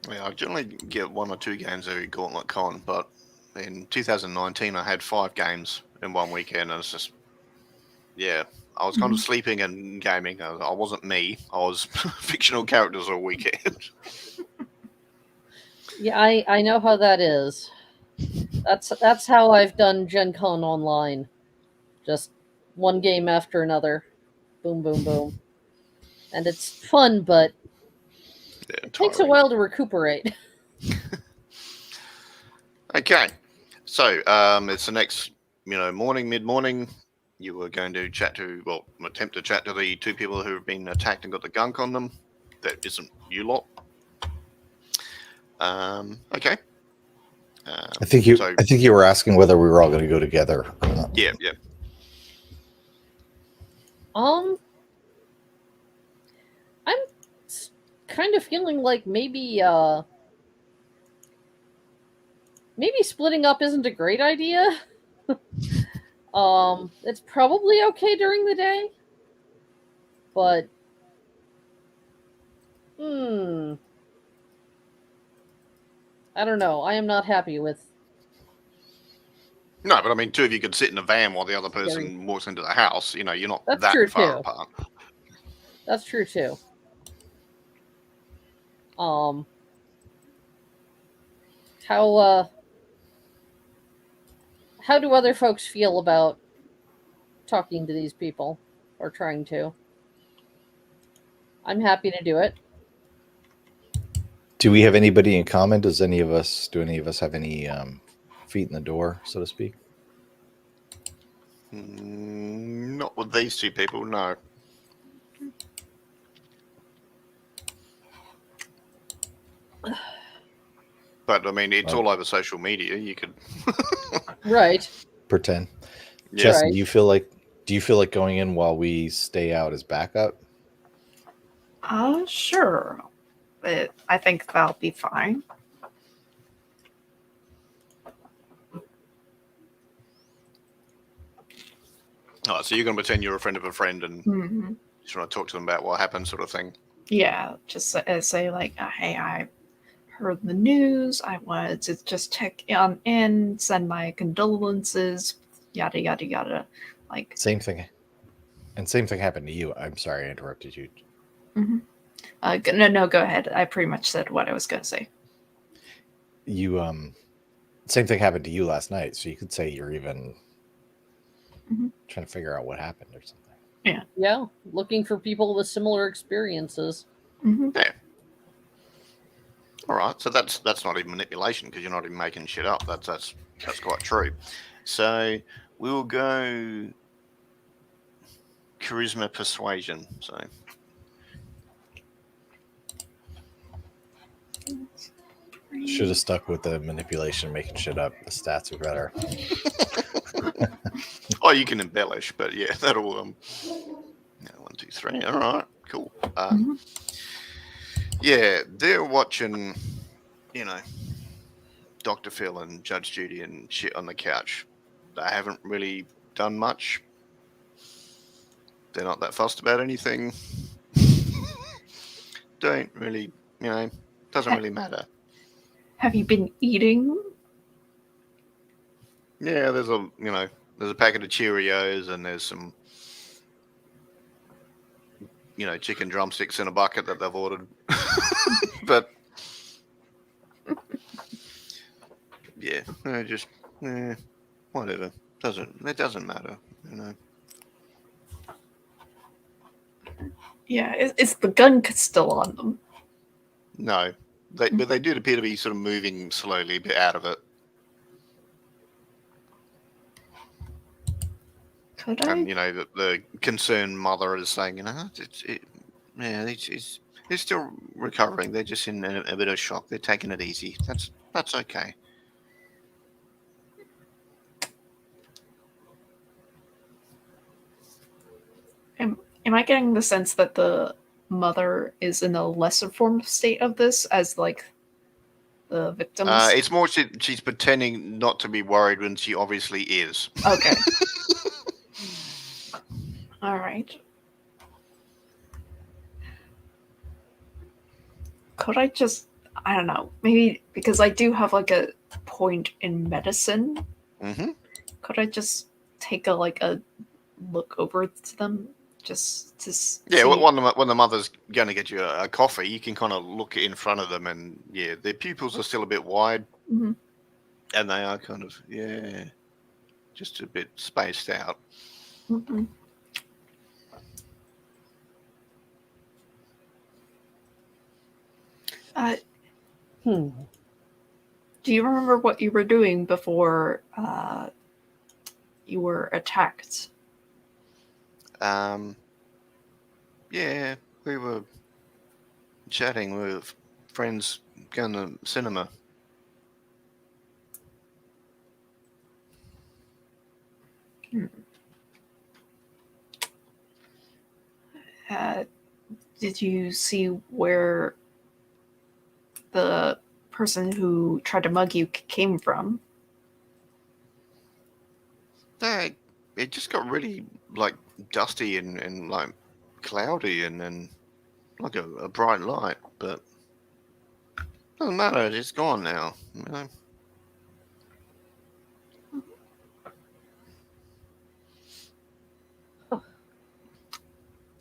Yeah, I generally get 1 or 2 games every Gauntlet Con, but in 2019 I had 5 games in one weekend, and it's just, yeah, I was kind of sleeping and gaming. I wasn't me. I was fictional characters all weekend. Yeah, I know how that is. That's how I've done Gen Con online. Just one game after another. Boom, boom, boom. And it's fun, but Yeah, it takes a tiring. while to recuperate. Okay, so it's the next, morning, mid-morning. You were going to attempt to chat to the 2 people who have been attacked and got the gunk on them. That isn't you lot. Okay. I think you. So I think you were asking whether we were all going to go together. Or not. yeah. I'm kind of feeling like maybe splitting up isn't a great idea. It's probably okay during the day, but I don't know. I am not happy with. No, but I mean, 2 of you could sit in a van while the other Very- person walks into the house. You're not That's that true, far too. apart. That's true too. How do other folks feel about talking to these people or trying to? I'm happy to do it. Do we have anybody in common? Do any of us have any feet in the door, so to speak? Not with these 2 people, no. But I mean, it's all over social media. You could Right. Pretend. Yeah. Jesse, Right. do you feel like going in while we stay out as backup? Sure. I think that'll be fine. Oh, so you're going to pretend you're a friend of a friend and just want to talk to them about what happened, sort of thing. Yeah, just say like, hey, I heard the news. I wanted to just check in, send my condolences, yada yada yada. Like Same thing. And same thing happened to you. I'm sorry I interrupted you. no, go ahead. I pretty much said what I was gonna say. You same thing happened to you last night, so you could say you're even trying to figure out what happened or something. Yeah. Looking for people with similar experiences. Yeah. All right. So that's not even manipulation because you're not even making shit up. That's quite true. So we will go charisma persuasion. So Should have stuck with the manipulation, making shit up. The stats are better. oh, you can embellish, but yeah, that'll 1, 2, 3. All right. Cool. Yeah, they're watching, Dr. Phil and Judge Judy and shit on the couch. They haven't really done much. They're not that fussed about anything. Don't really, doesn't really matter. Have you been eating? Yeah, there's a packet of Cheerios and there's some, chicken drumsticks in a bucket that they've ordered. But yeah, just whatever. It doesn't matter, Yeah, is the gun still on them? No, but they did appear to be sort of moving slowly a bit out of it. Could I? And the concerned mother is saying, they're still recovering. They're just in a bit of shock. They're taking it easy. That's okay. Am I getting the sense that the mother is in a lesser form of state of this as like the victims? It's more she's pretending not to be worried when she obviously is. Okay. All right. Could I just? I don't know. Maybe because I do have like a point in medicine. Mm-hmm. Could I just take a look over to them just to Yeah, see? when the mother's going to get you a coffee, you can kind of look in front of them, and yeah, their pupils are still a bit wide, hmm and they are kind of just a bit spaced out. hmm Hmm. Do you remember what you were doing before you were attacked? Yeah, we were chatting with friends going to cinema. Uh, did you see where the person who tried to mug you came from? It just got really like dusty and like cloudy and like a bright light, but doesn't matter. It's gone now. You know?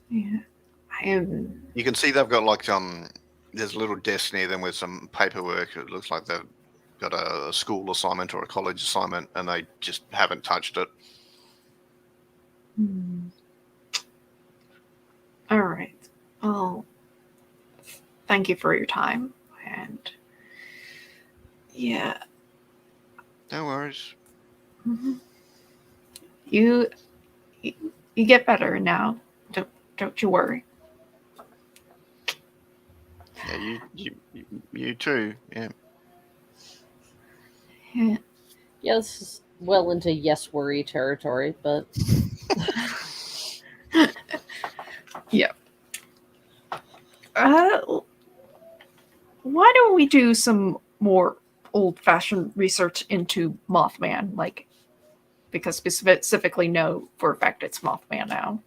Yeah, I am. You can see they've got like there's a little desk near them with some paperwork. It looks like they've got a school assignment or a college assignment, and they just haven't touched it. All right. Well, thank you for your time, and yeah, No worries. mhm. you you get better now. Don't you worry. Yeah, you too. Yeah. Yeah. Yeah, this is well into yes worry territory, but Yeah. Why don't we do some more old-fashioned research into Mothman, like because we specifically know for a fact it's Mothman now.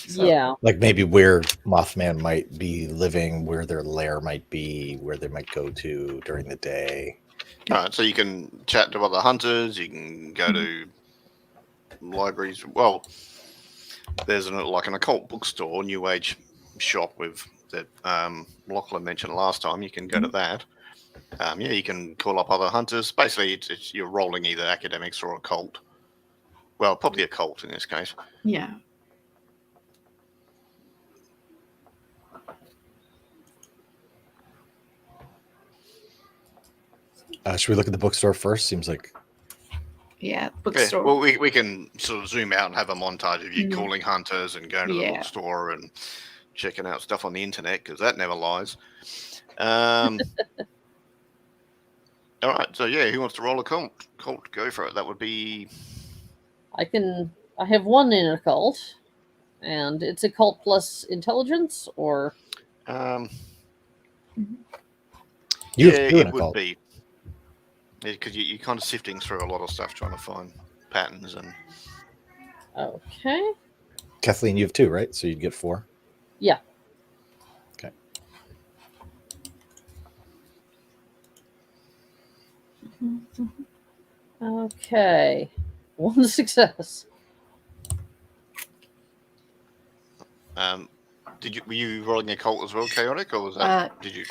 So, yeah. Like maybe where Mothman might be living, where their lair might be, where they might go to during the day. All right, so you can chat to other hunters. You can go to libraries. Well, there's like an occult bookstore, new age shop with that Lachlan mentioned last time. You can go to that. Yeah, you can call up other hunters. Basically, it's you're rolling either academics or occult. Well, probably occult in this case. yeah. Should we look at the bookstore first? Seems like Yeah, Yeah, bookstore. well, we can sort of zoom out and have a montage of you Mhm. calling hunters and going to the Yeah. bookstore and checking out stuff on the internet because that never lies. All right, so yeah, who wants to roll a cult? Go for it. That would be I have one in occult, and it's occult plus intelligence, or um, you yeah, have two in it a would cult. be because you're kind of sifting through a lot of stuff trying to find patterns and okay. Kathleen, you have two, right? So you'd get 4. Yeah. Okay. Okay. One success. were you rolling a cult as well, chaotic, or was that did you?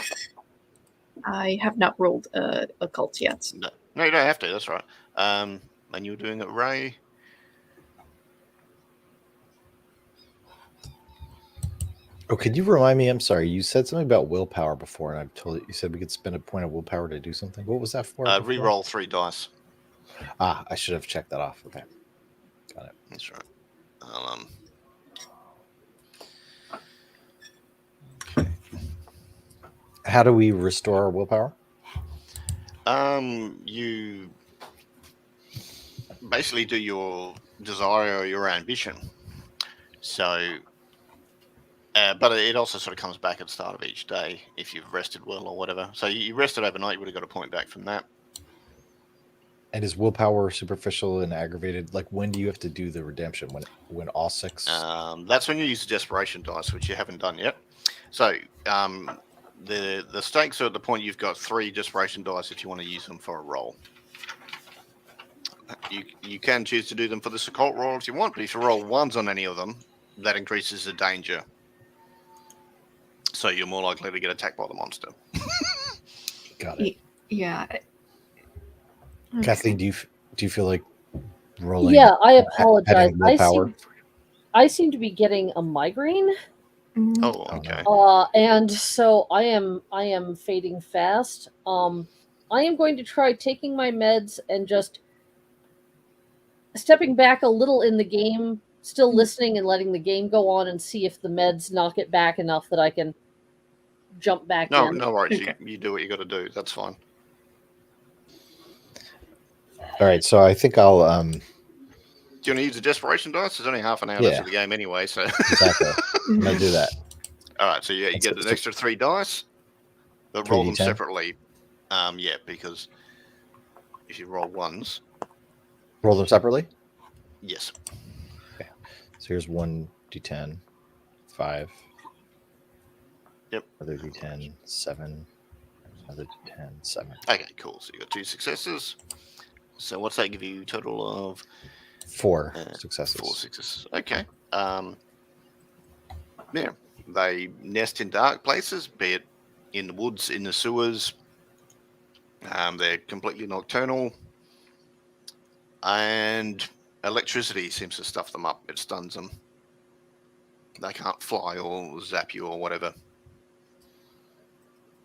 I have not rolled a cult yet. No, you don't have to. That's right. And you were doing it, Ray. Oh, could you remind me? I'm sorry. You said something about willpower before, and I told you said we could spend a point of willpower to do something. What was that for? before? Re-roll 3 dice. I should have checked that off. Okay, got it. That's right. I'll, Okay. How do we restore our willpower? You basically do your desire or your ambition. So, but it also sort of comes back at the start of each day if you've rested well or whatever. So you rested overnight, you would have got a point back from that. And is willpower superficial and aggravated? Like when do you have to do the redemption? When all 6? That's when you use the desperation dice, which you haven't done yet. So the stakes are at the point you've got 3 desperation dice if you want to use them for a roll. You can choose to do them for this occult roll if you want, but if you roll 1s on any of them, that increases the danger. So you're more likely to get attacked by the monster. Got it. Yeah. Okay. Kathleen, do you feel like rolling? Yeah, I apologize. Adding willpower. I seem to be getting a migraine. Mhm. Oh, okay. And so I am fading fast. I am going to try taking my meds and just stepping back a little in the game, still listening and letting the game go on, and see if the meds knock it back enough that I can jump back No, in. no worries. Okay. You do what you got to do. That's fine. All right, so I think I'll Do you want to use the desperation dice? There's only half an hour Yeah. left of the game anyway, so. exactly. I'm gonna do that. All right, so yeah, you get an extra 3 dice, but roll them 3d10? separately. Yeah, because if you roll 1s, Roll them separately. yes. So here's 1d10, 5. Yep. Another d10, 7. Another d10, 7. Okay, cool. So you got 2 successes. So what's that give you? Total of 4 4 successes. successes. Okay. Yeah, they nest in dark places, be it in the woods, in the sewers. They're completely nocturnal, and electricity seems to stuff them up. It stuns them. They can't fly or zap you or whatever.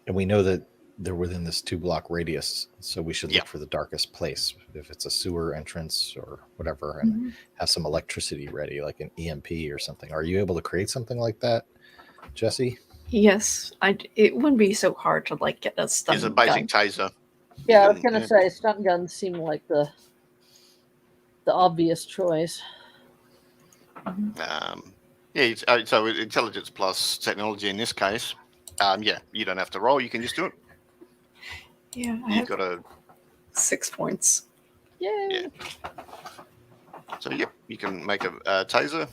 And we know that they're within this 2-block radius, so we should Yeah. look for the darkest place. If it's a sewer entrance or whatever, and Mhm. have some electricity ready, like an EMP or something. Are you able to create something like that, Jesse? Yes, it wouldn't be so hard to like get a stun It's a basic gun. taser. Yeah, I You was can- gonna say stun guns seem like the obvious choice. Yeah, so intelligence plus technology in this case. Yeah, you don't have to roll. You can just do it. Yeah, I You've have got to. 6 points. Yay! Yeah. So yep, you can make a taser.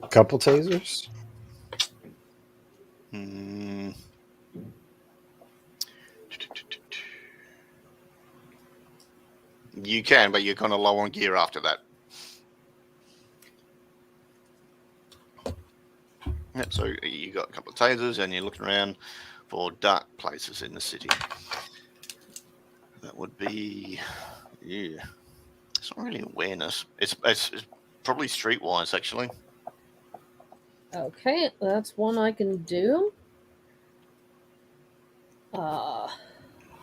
A couple tasers? Hmm. You can, but you're kind of low on gear after that. Yeah, so you got a couple of tasers, and you're looking around for dark places in the city. That would be, yeah. It's not really awareness. It's probably streetwise actually. Okay, that's one I can do.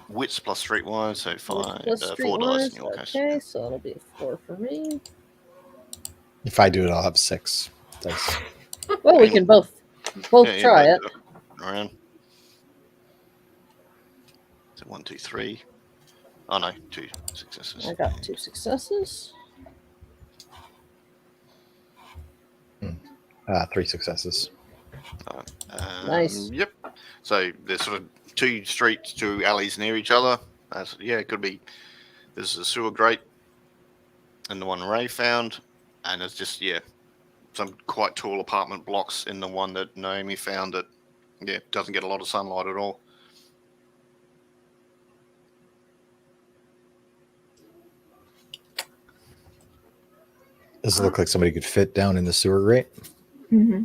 Wits plus streetwise, so 4 dice Streetwise. in your case. Okay, so it'll be a 4 for me. If I do it, I'll have 6 dice. Well, we can both Yeah, try it. Around. So 1, 2, 3. Oh no, 2 successes. I got 2 successes. 3 successes. Nice. Yep. So there's sort of 2 streets, 2 alleys near each other. Yeah, it could be. There's a sewer grate, and the one Ray found, and there's just some quite tall apartment blocks in the one that Naomi found that doesn't get a lot of sunlight at all. Does it look like somebody could fit down in the sewer grate? Mm-hmm.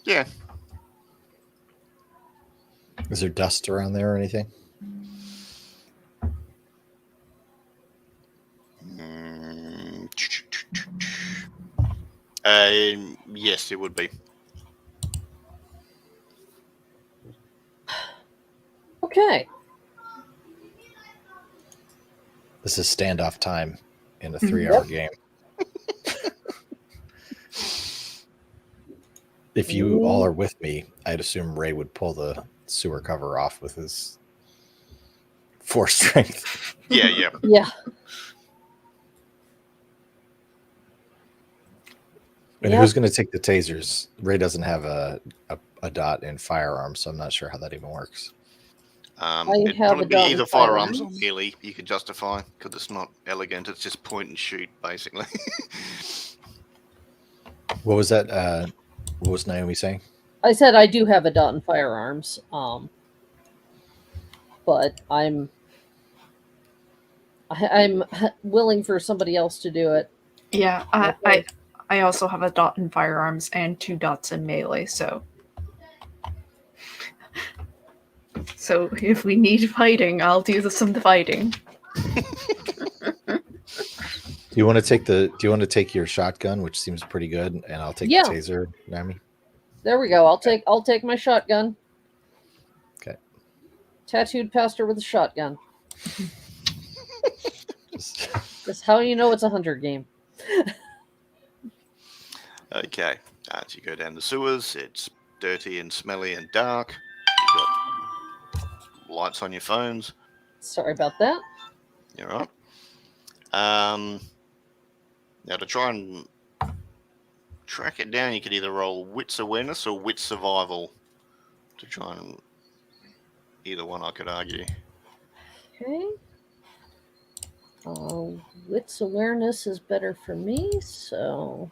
Yeah. Is there dust around there or anything? Yes, it would be. Okay. This is standoff time in a 3-hour game. If you all are with me, I'd assume Ray would pull the sewer cover off with his 4 strength. Yeah. Yeah. And Yep. who's going to take the tasers? Ray doesn't have a dot in firearms, so I'm not sure how that even works. It'd have probably a be dot either in firearms or firearms. melee. You could justify because it's not elegant. It's just point and shoot, basically. What was that? What was Naomi saying? I said I do have a dot in firearms, but I'm willing for somebody else to do it. Yeah, Okay. I also have a dot in firearms and 2 dots in melee, so if we need fighting, I'll do some fighting. Do you want to take your shotgun, which seems pretty good, and I'll take Yeah. the taser, Nami? There we go. I'll take my shotgun. Okay. Tattooed pastor with a shotgun. Just- That's how you know it's a hunter game. Okay. As you go down the sewers, it's dirty and smelly and dark. You've got lights on your phones. Sorry about that. You're right. Now to try and track it down, you could either roll wits awareness or wits survival to try and either one. I could argue. Okay. Wits awareness is better for me, so.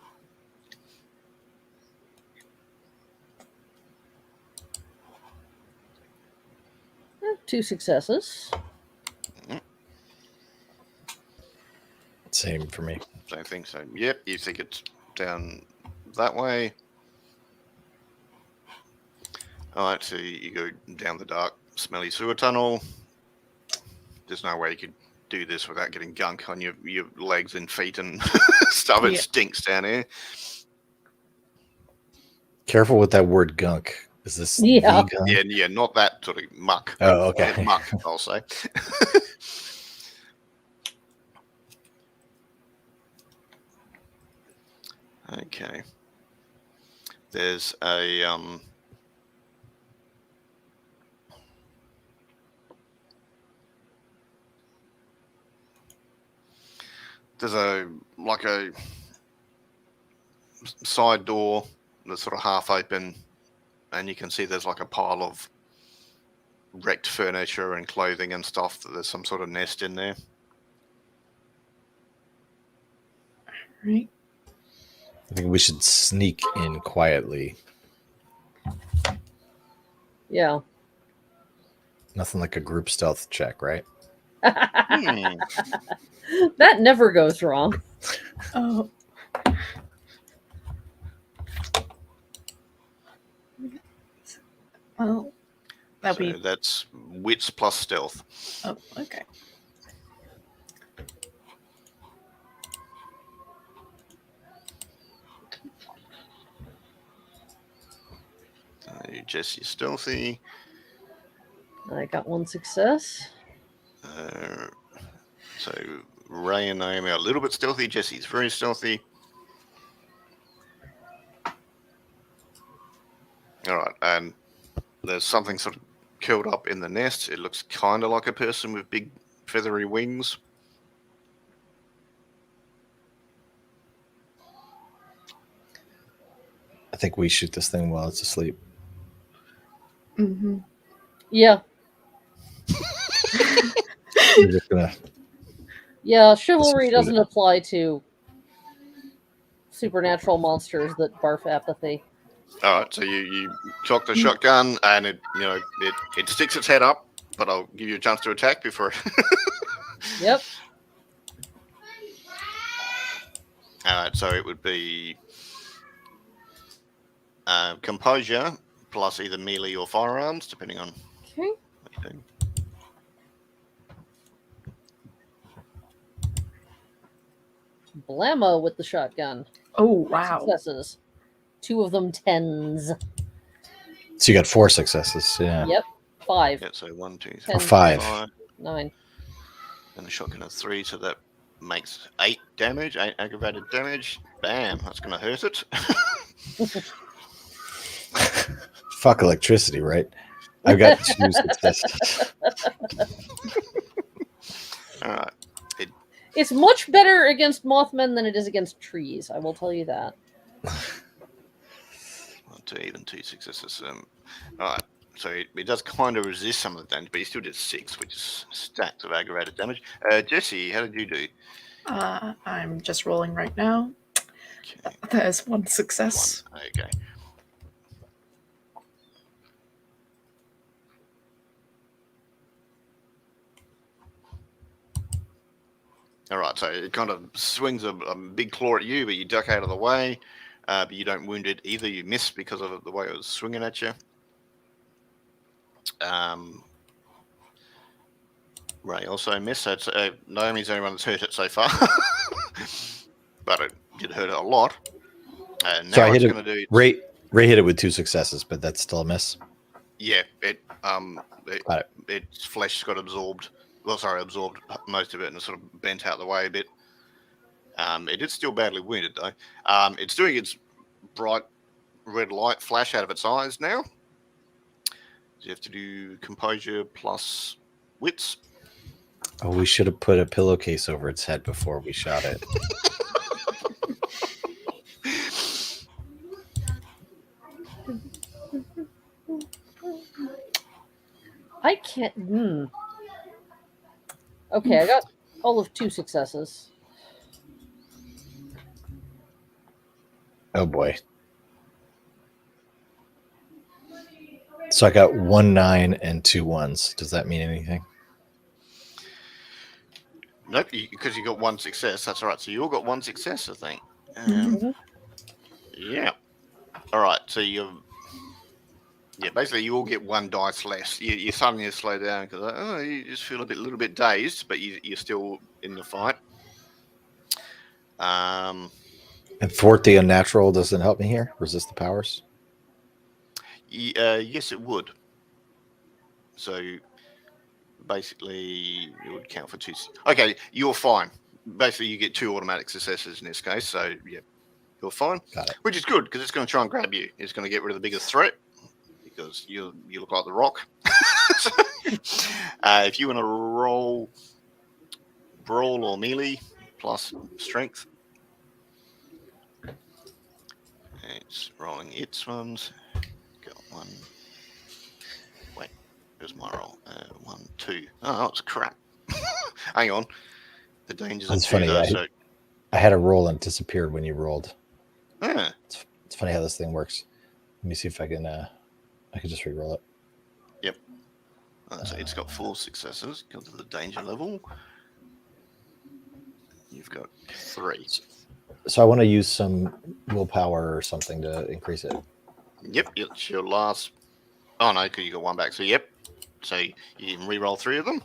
Two successes. Same for me. Same thing. So yep, you think it's down that way. All right, so you go down the dark, smelly sewer tunnel. There's no way you could do this without getting gunk on your legs and feet and stuff. It Yeah. stinks down here. Careful with that word gunk. Is this Yeah. the gunk? Yeah, not that sort of muck. Oh, okay. Muck, I'll say. Okay. There's a like a side door that's sort of half open, and you can see there's like a pile of wrecked furniture and clothing and stuff. There's some sort of nest in there. Right. I think we should sneak in quietly. Yeah. Nothing like a group stealth check, right? Hmm. That never goes wrong. Oh. Well, that'll So be. that's wits plus stealth. Oh, okay. Jesse's stealthy. I got one success. So Ray and Naomi are a little bit stealthy. Jesse's very stealthy. All right, and there's something sort of curled up in the nest. It looks kind of like a person with big feathery wings. I think we shoot this thing while it's asleep. Mm-hmm. Yeah. We're just gonna. Yeah, chivalry shoot doesn't apply to supernatural monsters that barf apathy. All right, so you cock the shotgun, and it sticks its head up, but I'll give you a chance to attack before. Yep. All right, so it would be composure plus either melee or firearms, depending on Okay. what you do. Blammo with the shotgun. Oh, wow. Successes. 2 of them 10s. So you got 4 successes. Yeah. Yep. 5. Yeah, so 1, 2, 3, Or 5. 9. and a shotgun of 3, so that makes 8 damage, 8 aggravated damage. Bam, that's going to hurt it. Fuck electricity, right? I've got 2 successes. All right. It's much better against Mothman than it is against trees. I will tell you that. 1, 2, even 2 successes. All right. So it does kind of resist some of the damage, but he still did 6, which is stacks of aggravated damage. Jesse, how did you do? I'm just rolling right now. Okay. There's 1 success. 1. Okay. All right, so it kind of swings a big claw at you, but you duck out of the way. But you don't wound it either. You miss because of the way it was swinging at you. Ray also missed. So it's, Naomi's the only one that's hurt it so far. But it did hurt it a lot. And now So I hit it's it. going to do... Ray hit it with 2 successes, but that's still a miss. Yeah, Got it. its flesh got absorbed. Well, sorry, absorbed most of it and sort of bent out the way a bit. It is still badly wounded, though. It's doing its bright red light flash out of its eyes now. So you have to do composure plus wits. Oh, we should have put a pillowcase over its head before we shot it. I can't. Okay, I got all of 2 successes. Oh boy. So I got 1 9 and 2 1s. Does that mean anything? Nope, because you got 1 success. That's all right. So you all got 1 success, I think. Yeah. All right. So basically you all get 1 dice less. You suddenly slow down because you just feel a little bit dazed, but you're still in the fight. And thwart the unnatural doesn't help me here. Resist the powers. Yes, it would. So basically, it would count for 2. Okay, you're fine. Basically, you get 2 automatic successes in this case. So yeah, you're fine. Got it. Which is good because it's going to try and grab you. It's going to get rid of the biggest threat because you look like the Rock. If you want to roll brawl or melee plus strength, it's rolling its ones. Got 1. Wait, where's my roll? 1, 2. Oh, that was crap. Hang on. The dangers That's are 2 funny. though. I had a roll and it disappeared when you rolled. Yeah. It's funny how this thing works. Let me see if I can just re-roll it. Yep. So it's got 4 successes because of the danger level. You've got 3. So I want to use some willpower or something to increase it. Yep, it's your last. Oh no, because you got 1 back. So yep. So you can re-roll 3 of them.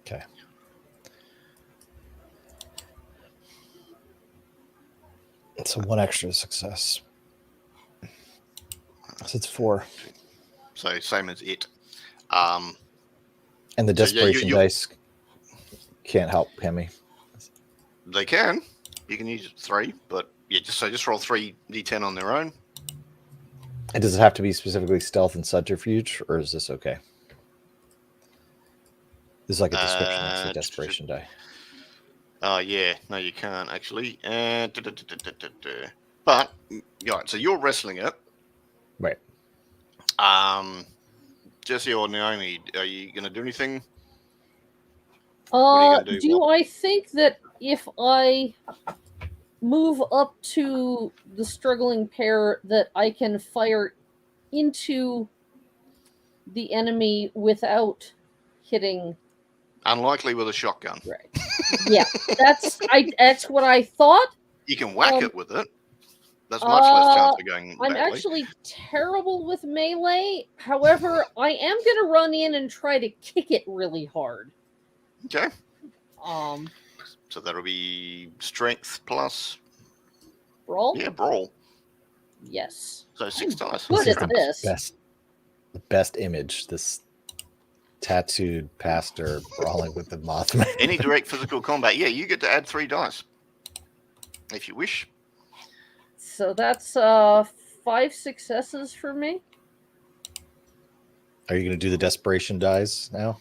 Okay. So 1 extra success. So it's 4. So same as it. And the So, yeah, desperation dice can't help Hemi. They can. You can use 3, but yeah, just roll 3 d10 on their own. And does it have to be specifically stealth and subterfuge, or is this okay? This is like a description next to the desperation die. Oh yeah, no, you can't actually. But yeah, so you're wrestling it, Right. Jesse or Naomi, are you going to do anything? What are you gonna do? Do I think that if I move up to the struggling pair that I can fire into the enemy without hitting? Unlikely with a shotgun. Right. Yeah, that's what I thought. You can whack it with it. That's much less chance of going I'm badly. actually terrible with melee. However, I am going to run in and try to kick it really hard. Okay. So that'll be strength plus brawl. Yeah, brawl. Yes. So 6 dice. Good at this. The best image. This tattooed pastor brawling with the Mothman. Any direct physical combat, yeah, you get to add 3 dice if you wish. So that's 5 successes for me. Are you going to do the desperation dice now?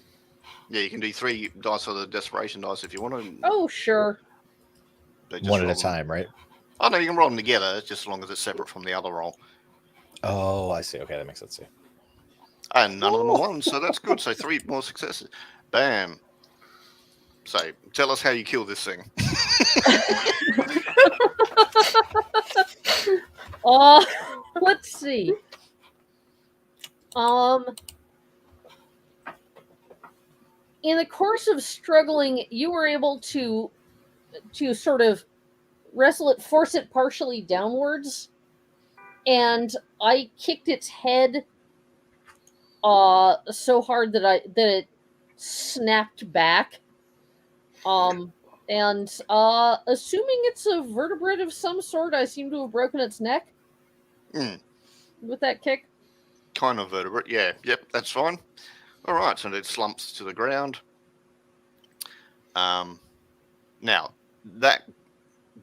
Yeah, you can do 3 dice for the desperation dice if you want to. Oh, sure. One at a time, right? Oh, no, you can roll them together, just as long as it's separate from the other roll. Oh, I see. Okay, that makes sense. And none of them are 1, so that's good. So 3 more successes. Bam. So tell us how you kill this thing. Let's see. In the course of struggling, you were able to to sort of wrestle it, force it partially downwards, and I kicked its head so hard that it snapped back. And assuming it's a vertebrate of some sort, I seem to have broken its neck with that kick. Kind of vertebrate, yeah. Yep, that's fine. All right, so it slumps to the ground. Now, that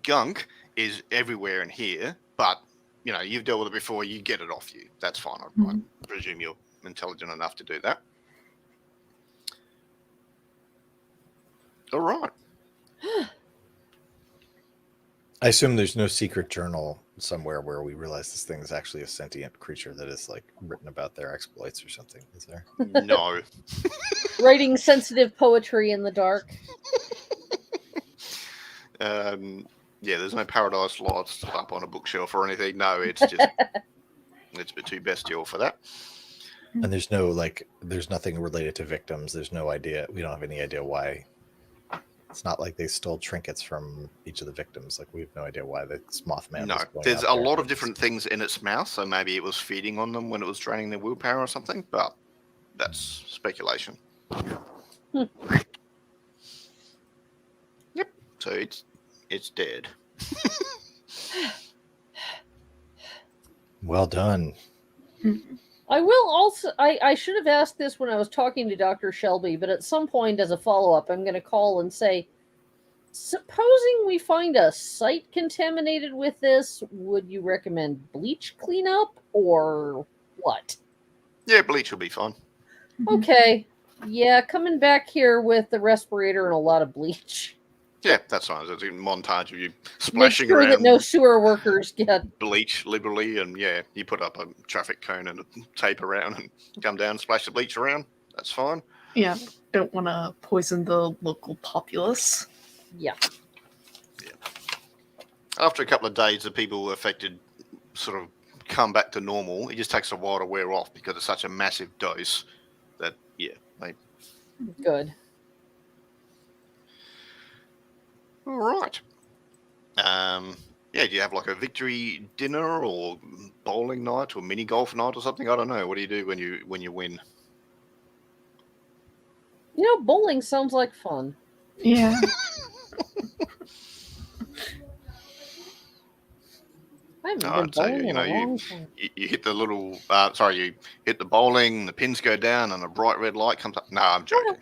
gunk is everywhere in here, but, you know, you've dealt with it before, you get it off you. That's fine. I presume you're intelligent enough to do that. All right. I assume there's no secret journal somewhere where we realize this thing is actually a sentient creature that is like written about their exploits or something, is there? No. Writing sensitive poetry in the dark. Yeah, there's no Paradise Lost up on a bookshelf or anything. No, it's just it's a bit too bestial for that. And there's no there's nothing related to victims. There's no idea. We don't have any idea why. It's not like they stole trinkets from each of the victims. Like, we have no idea why the Mothman No, was going there's out a there. lot of different things in its mouth, so maybe it was feeding on them when it was draining their willpower or something, but that's speculation. Yep, so it's dead. Well done. I will also, I should have asked this when I was talking to Dr. Shelby, but at some point as a follow-up, I'm going to call and say, supposing we find a site contaminated with this, would you recommend bleach cleanup or what? Yeah, bleach will be fine. Okay. Yeah, coming back here with the respirator and a lot of bleach. Yeah, that's fine. There's a montage of you Make splashing sure around that no sewer workers get... bleach liberally, and yeah, you put up a traffic cone and a tape around and come down and splash the bleach around. That's fine. Yeah, don't want to poison the local populace. Yeah. After a couple of days, the people affected sort of come back to normal. It just takes a while to wear off because it's such a massive dose that, yeah, they... Good. All right. Yeah, do you have like a victory dinner or bowling night or mini golf night or something? I don't know. What do you do when you win? You know, bowling sounds like fun. Yeah. I haven't been I'd say, bowling you in know, a long time. You hit the little, you hit the bowling, the pins go down, and a bright red light comes up. No, I'm joking.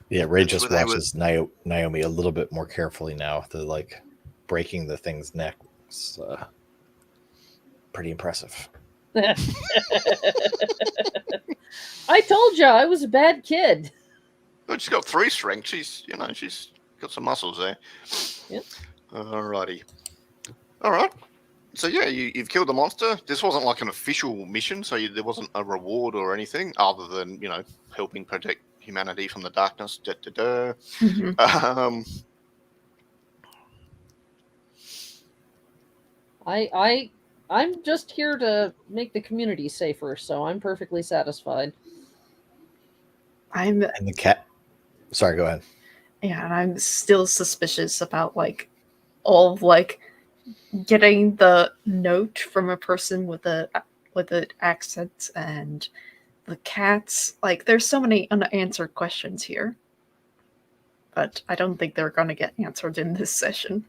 Yeah, Ray That's just where they watches Naomi a little bit more carefully now. The like breaking the thing's neck was pretty impressive. I told you I was a bad kid. But she's got 3 strength. She's got some muscles there. Yep. Alrighty. All right. So yeah, you've killed the monster. This wasn't like an official mission, so there wasn't a reward or anything other than helping protect humanity from the darkness. Mhm. I'm just here to make the community safer, so I'm perfectly satisfied. I'm And the cat. Sorry, go ahead. Yeah, and I'm still suspicious about all of getting the note from a person with an accent and the cats. There's so many unanswered questions here, but I don't think they're gonna get answered in this session.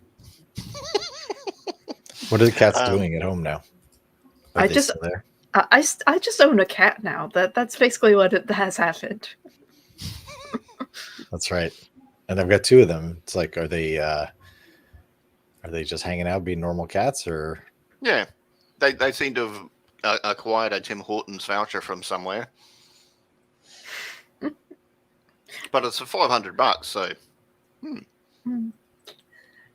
What are the cats doing at home now? Are they still there? I just own a cat now. That's basically what has happened. That's right. And I've got 2 of them. It's like, are they just hanging out, being normal cats, or? Yeah, they seem to have acquired a Tim Hortons voucher from somewhere, but it's for $500. So, And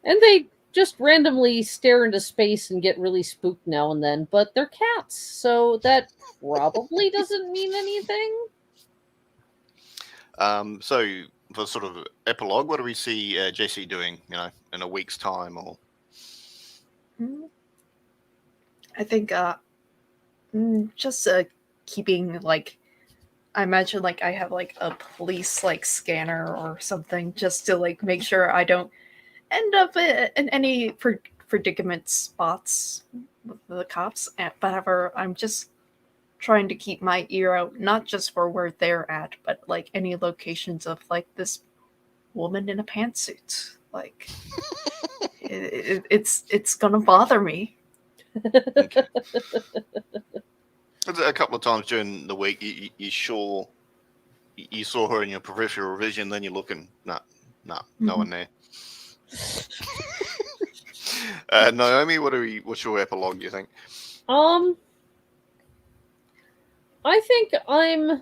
they just randomly stare into space and get really spooked now and then, but they're cats, so that probably doesn't mean anything. So for sort of epilogue, what do we see Jesse doing? In a week's time, or? I think just keeping I imagine like I have like a police like scanner or something just to like make sure I don't end up in any predicament spots with the cops. However, I'm just trying to keep my ear out, not just for where they're at, but like any locations of like this woman in a pantsuit. Like it's gonna bother me. Okay. A couple of times during the week, you saw her in your peripheral vision, then you're looking, no one there. Naomi, what's your epilogue, do you think? I think I'm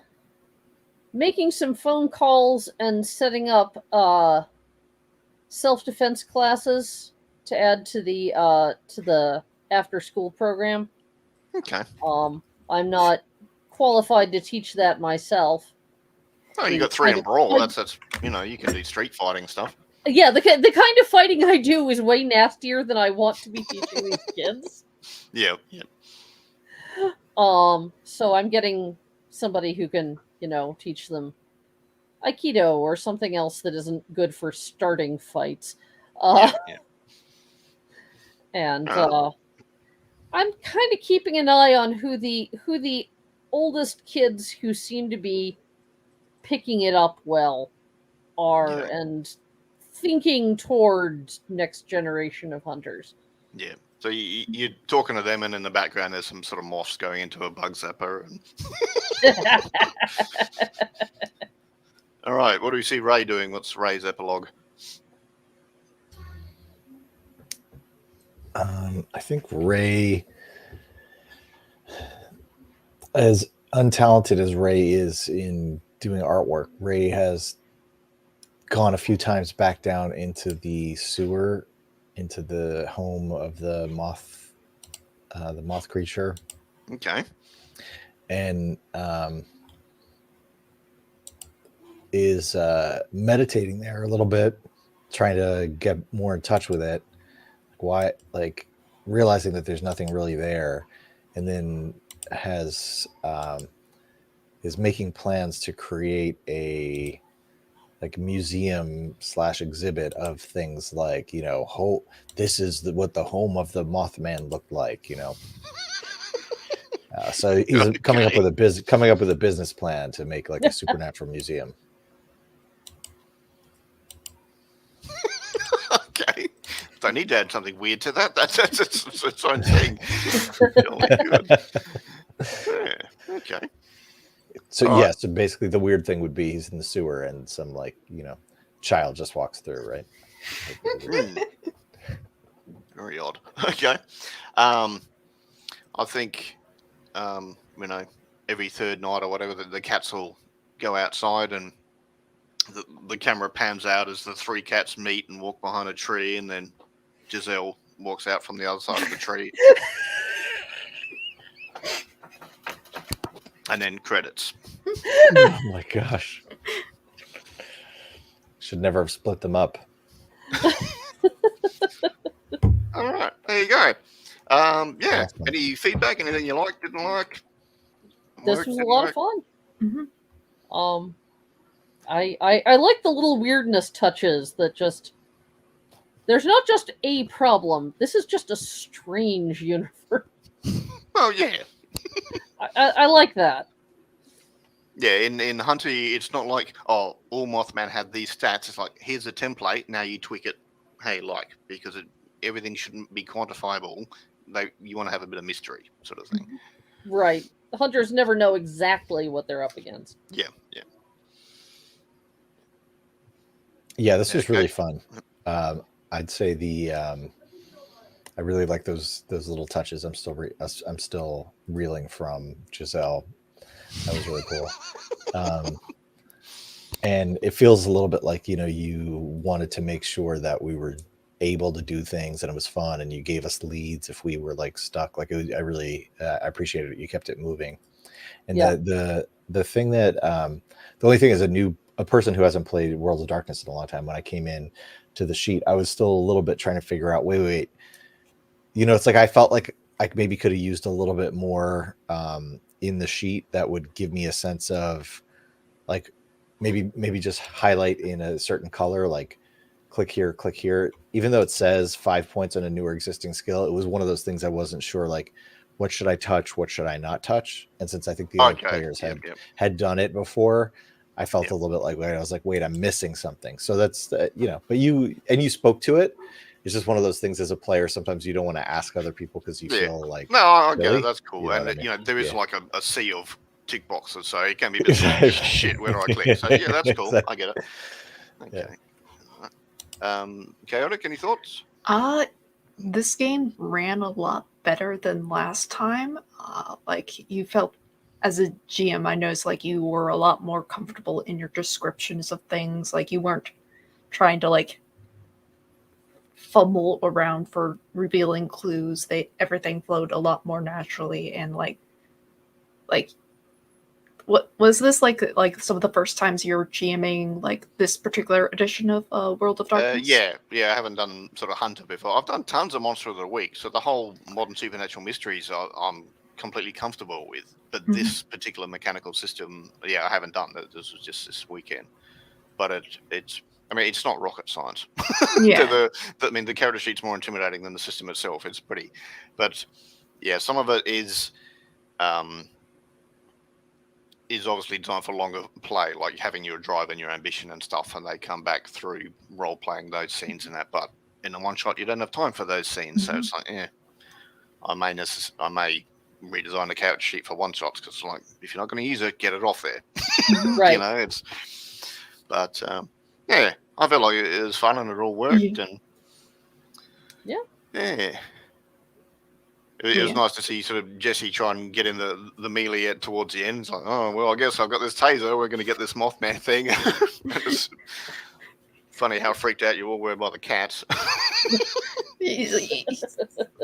making some phone calls and setting up self-defense classes to add to the after school program. Okay. I'm not qualified to teach that myself. Oh, you got 3 and brawl. That's you can do street fighting stuff. Yeah, the kind of fighting I do is way nastier than I want to be teaching these kids. Yeah. So I'm getting somebody who can, teach them Aikido or something else that isn't good for starting fights. And I'm kind of keeping an eye on who the oldest kids who seem to be picking it up well are, and thinking toward next generation of hunters. Yeah. So you're talking to them, and in the background there's some sort of moths going into a bug zapper. All right, what do we see Ray doing? What's Ray's epilogue? I think Ray, as untalented as Ray is in doing artwork, Ray has gone a few times back down into the sewer, into the home of the moth creature. Okay. And is meditating there a little bit, trying to get more in touch with it. Why, like, realizing that there's nothing really there, and then is making plans to create a museum / exhibit of things like, this is what the home of the Mothman looked like, so he's coming up with a business plan to make like a supernatural museum. Okay. Don't need to add something weird to that. That's its own thing. Yeah. Okay. So so basically the weird thing would be he's in the sewer and some child just walks through, right? Very odd. Okay. I think every third night or whatever, the cats will go outside, and the camera pans out as the 3 cats meet and walk behind a tree, and then Giselle walks out from the other side of the tree. And then credits. Oh my gosh. Should never have split them up. All right, there you go. Awesome. Any feedback? Anything you liked, didn't like? This was a lot of fun. Mm-hmm. I like the little weirdness touches that just. There's not just a problem. This is just a strange universe. Oh yeah. I like that. Yeah, in Hunter, it's not like, all Mothman had these stats. It's like, here's a template, now you tweak it, because everything shouldn't be quantifiable. You want to have a bit of mystery, sort of thing. Right. The hunters never know exactly what they're up against. Yeah. Yeah, this was really fun. I'd say I really like those little touches. I'm still reeling from Giselle. That was really cool. And it feels a little bit like, you wanted to make sure that we were able to do things and it was fun, and you gave us leads if we were stuck. I really I appreciated it. You kept it moving. And the thing that the only thing is a person who hasn't played Worlds of Darkness in a long time, when I came in to the sheet, I was still a little bit trying to figure out, wait. It's like I felt like I maybe could have used a little bit more in the sheet that would give me a sense of like maybe just highlight in a certain color, like click here. Even though it says 5 points on a new or existing skill, it was one of those things I wasn't sure, like, what should I touch, what should I not touch? And since I think the other Okay. players Yep. had done it before, I felt Yep. a little bit like, wait, I was like, wait, I'm missing something. So that's but you spoke to it. It's just one of those things as a player. Sometimes you don't want to ask other people because you Yeah. feel like, No, I get really? it. That's cool. You know And what I mean? there is Yeah. like a sea of tick boxes, so it can be a bit like, shit, where do I click? So yeah, that's cool. Exactly. I get it. Okay. Yeah. Chaotic, any thoughts? This game ran a lot better than last time. Like, you felt, as a GM, I noticed like you were a lot more comfortable in your descriptions of things. Like, you weren't trying to like fumble around for revealing clues. Everything flowed a lot more naturally, and like what was this like some of the first times you're GMing like this particular edition of World of Darkness? Yeah, I haven't done sort of Hunter before. I've done tons of Monster of the Week, so the whole modern supernatural mysteries I'm completely comfortable with. But this particular mechanical system, I haven't done that. This was just this weekend. But it's not rocket science. Yeah. The character sheet's more intimidating than the system itself. It's pretty, but yeah, some of it is obviously designed for longer play, like having your drive and your ambition and stuff, and they come back through role playing those scenes and that. But in a one shot, you don't have time for those scenes, so it's like, I may redesign the character sheet for one shots because, like, if you're not going to use it, get it off there. Right. But I felt like it was fun and it all worked, and It was nice to see sort of Jesse try and get in the melee towards the end. It's like, oh, well, I guess I've got this taser. We're going to get this Mothman thing. It's funny how freaked out you all were by the cats.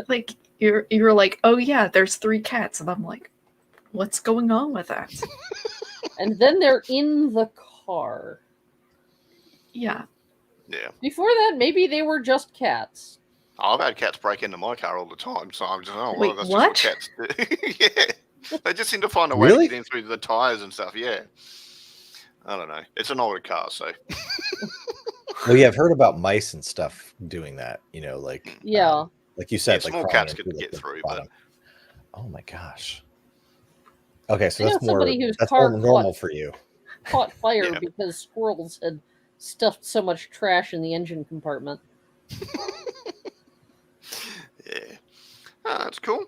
Like, you were like, oh yeah, there's 3 cats. And I'm like, what's going on with that? And then they're in the car. Yeah. Yeah. Before that, maybe they were just cats. I've had cats break into my car all the time, so I'm just, Wait, that's what? just what cats do. Yeah. They just seem to find a way Really? to get in through the tires and stuff, yeah. I don't know. It's an older car, so. Well, yeah, I've heard about mice and stuff doing that, like, Yeah. like you said, like small crawling cats in could through, like, get the through, bottom. Oh my gosh. Okay, so I know that's more somebody whose that's car more normal for you. caught fire Yeah. because squirrels had stuffed so much trash in the engine compartment. Yeah. That's cool.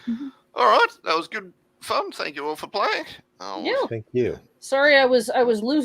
Mhm. All right. That was good fun. Thank you all for playing. Yeah. Thank you. Sorry, I was losing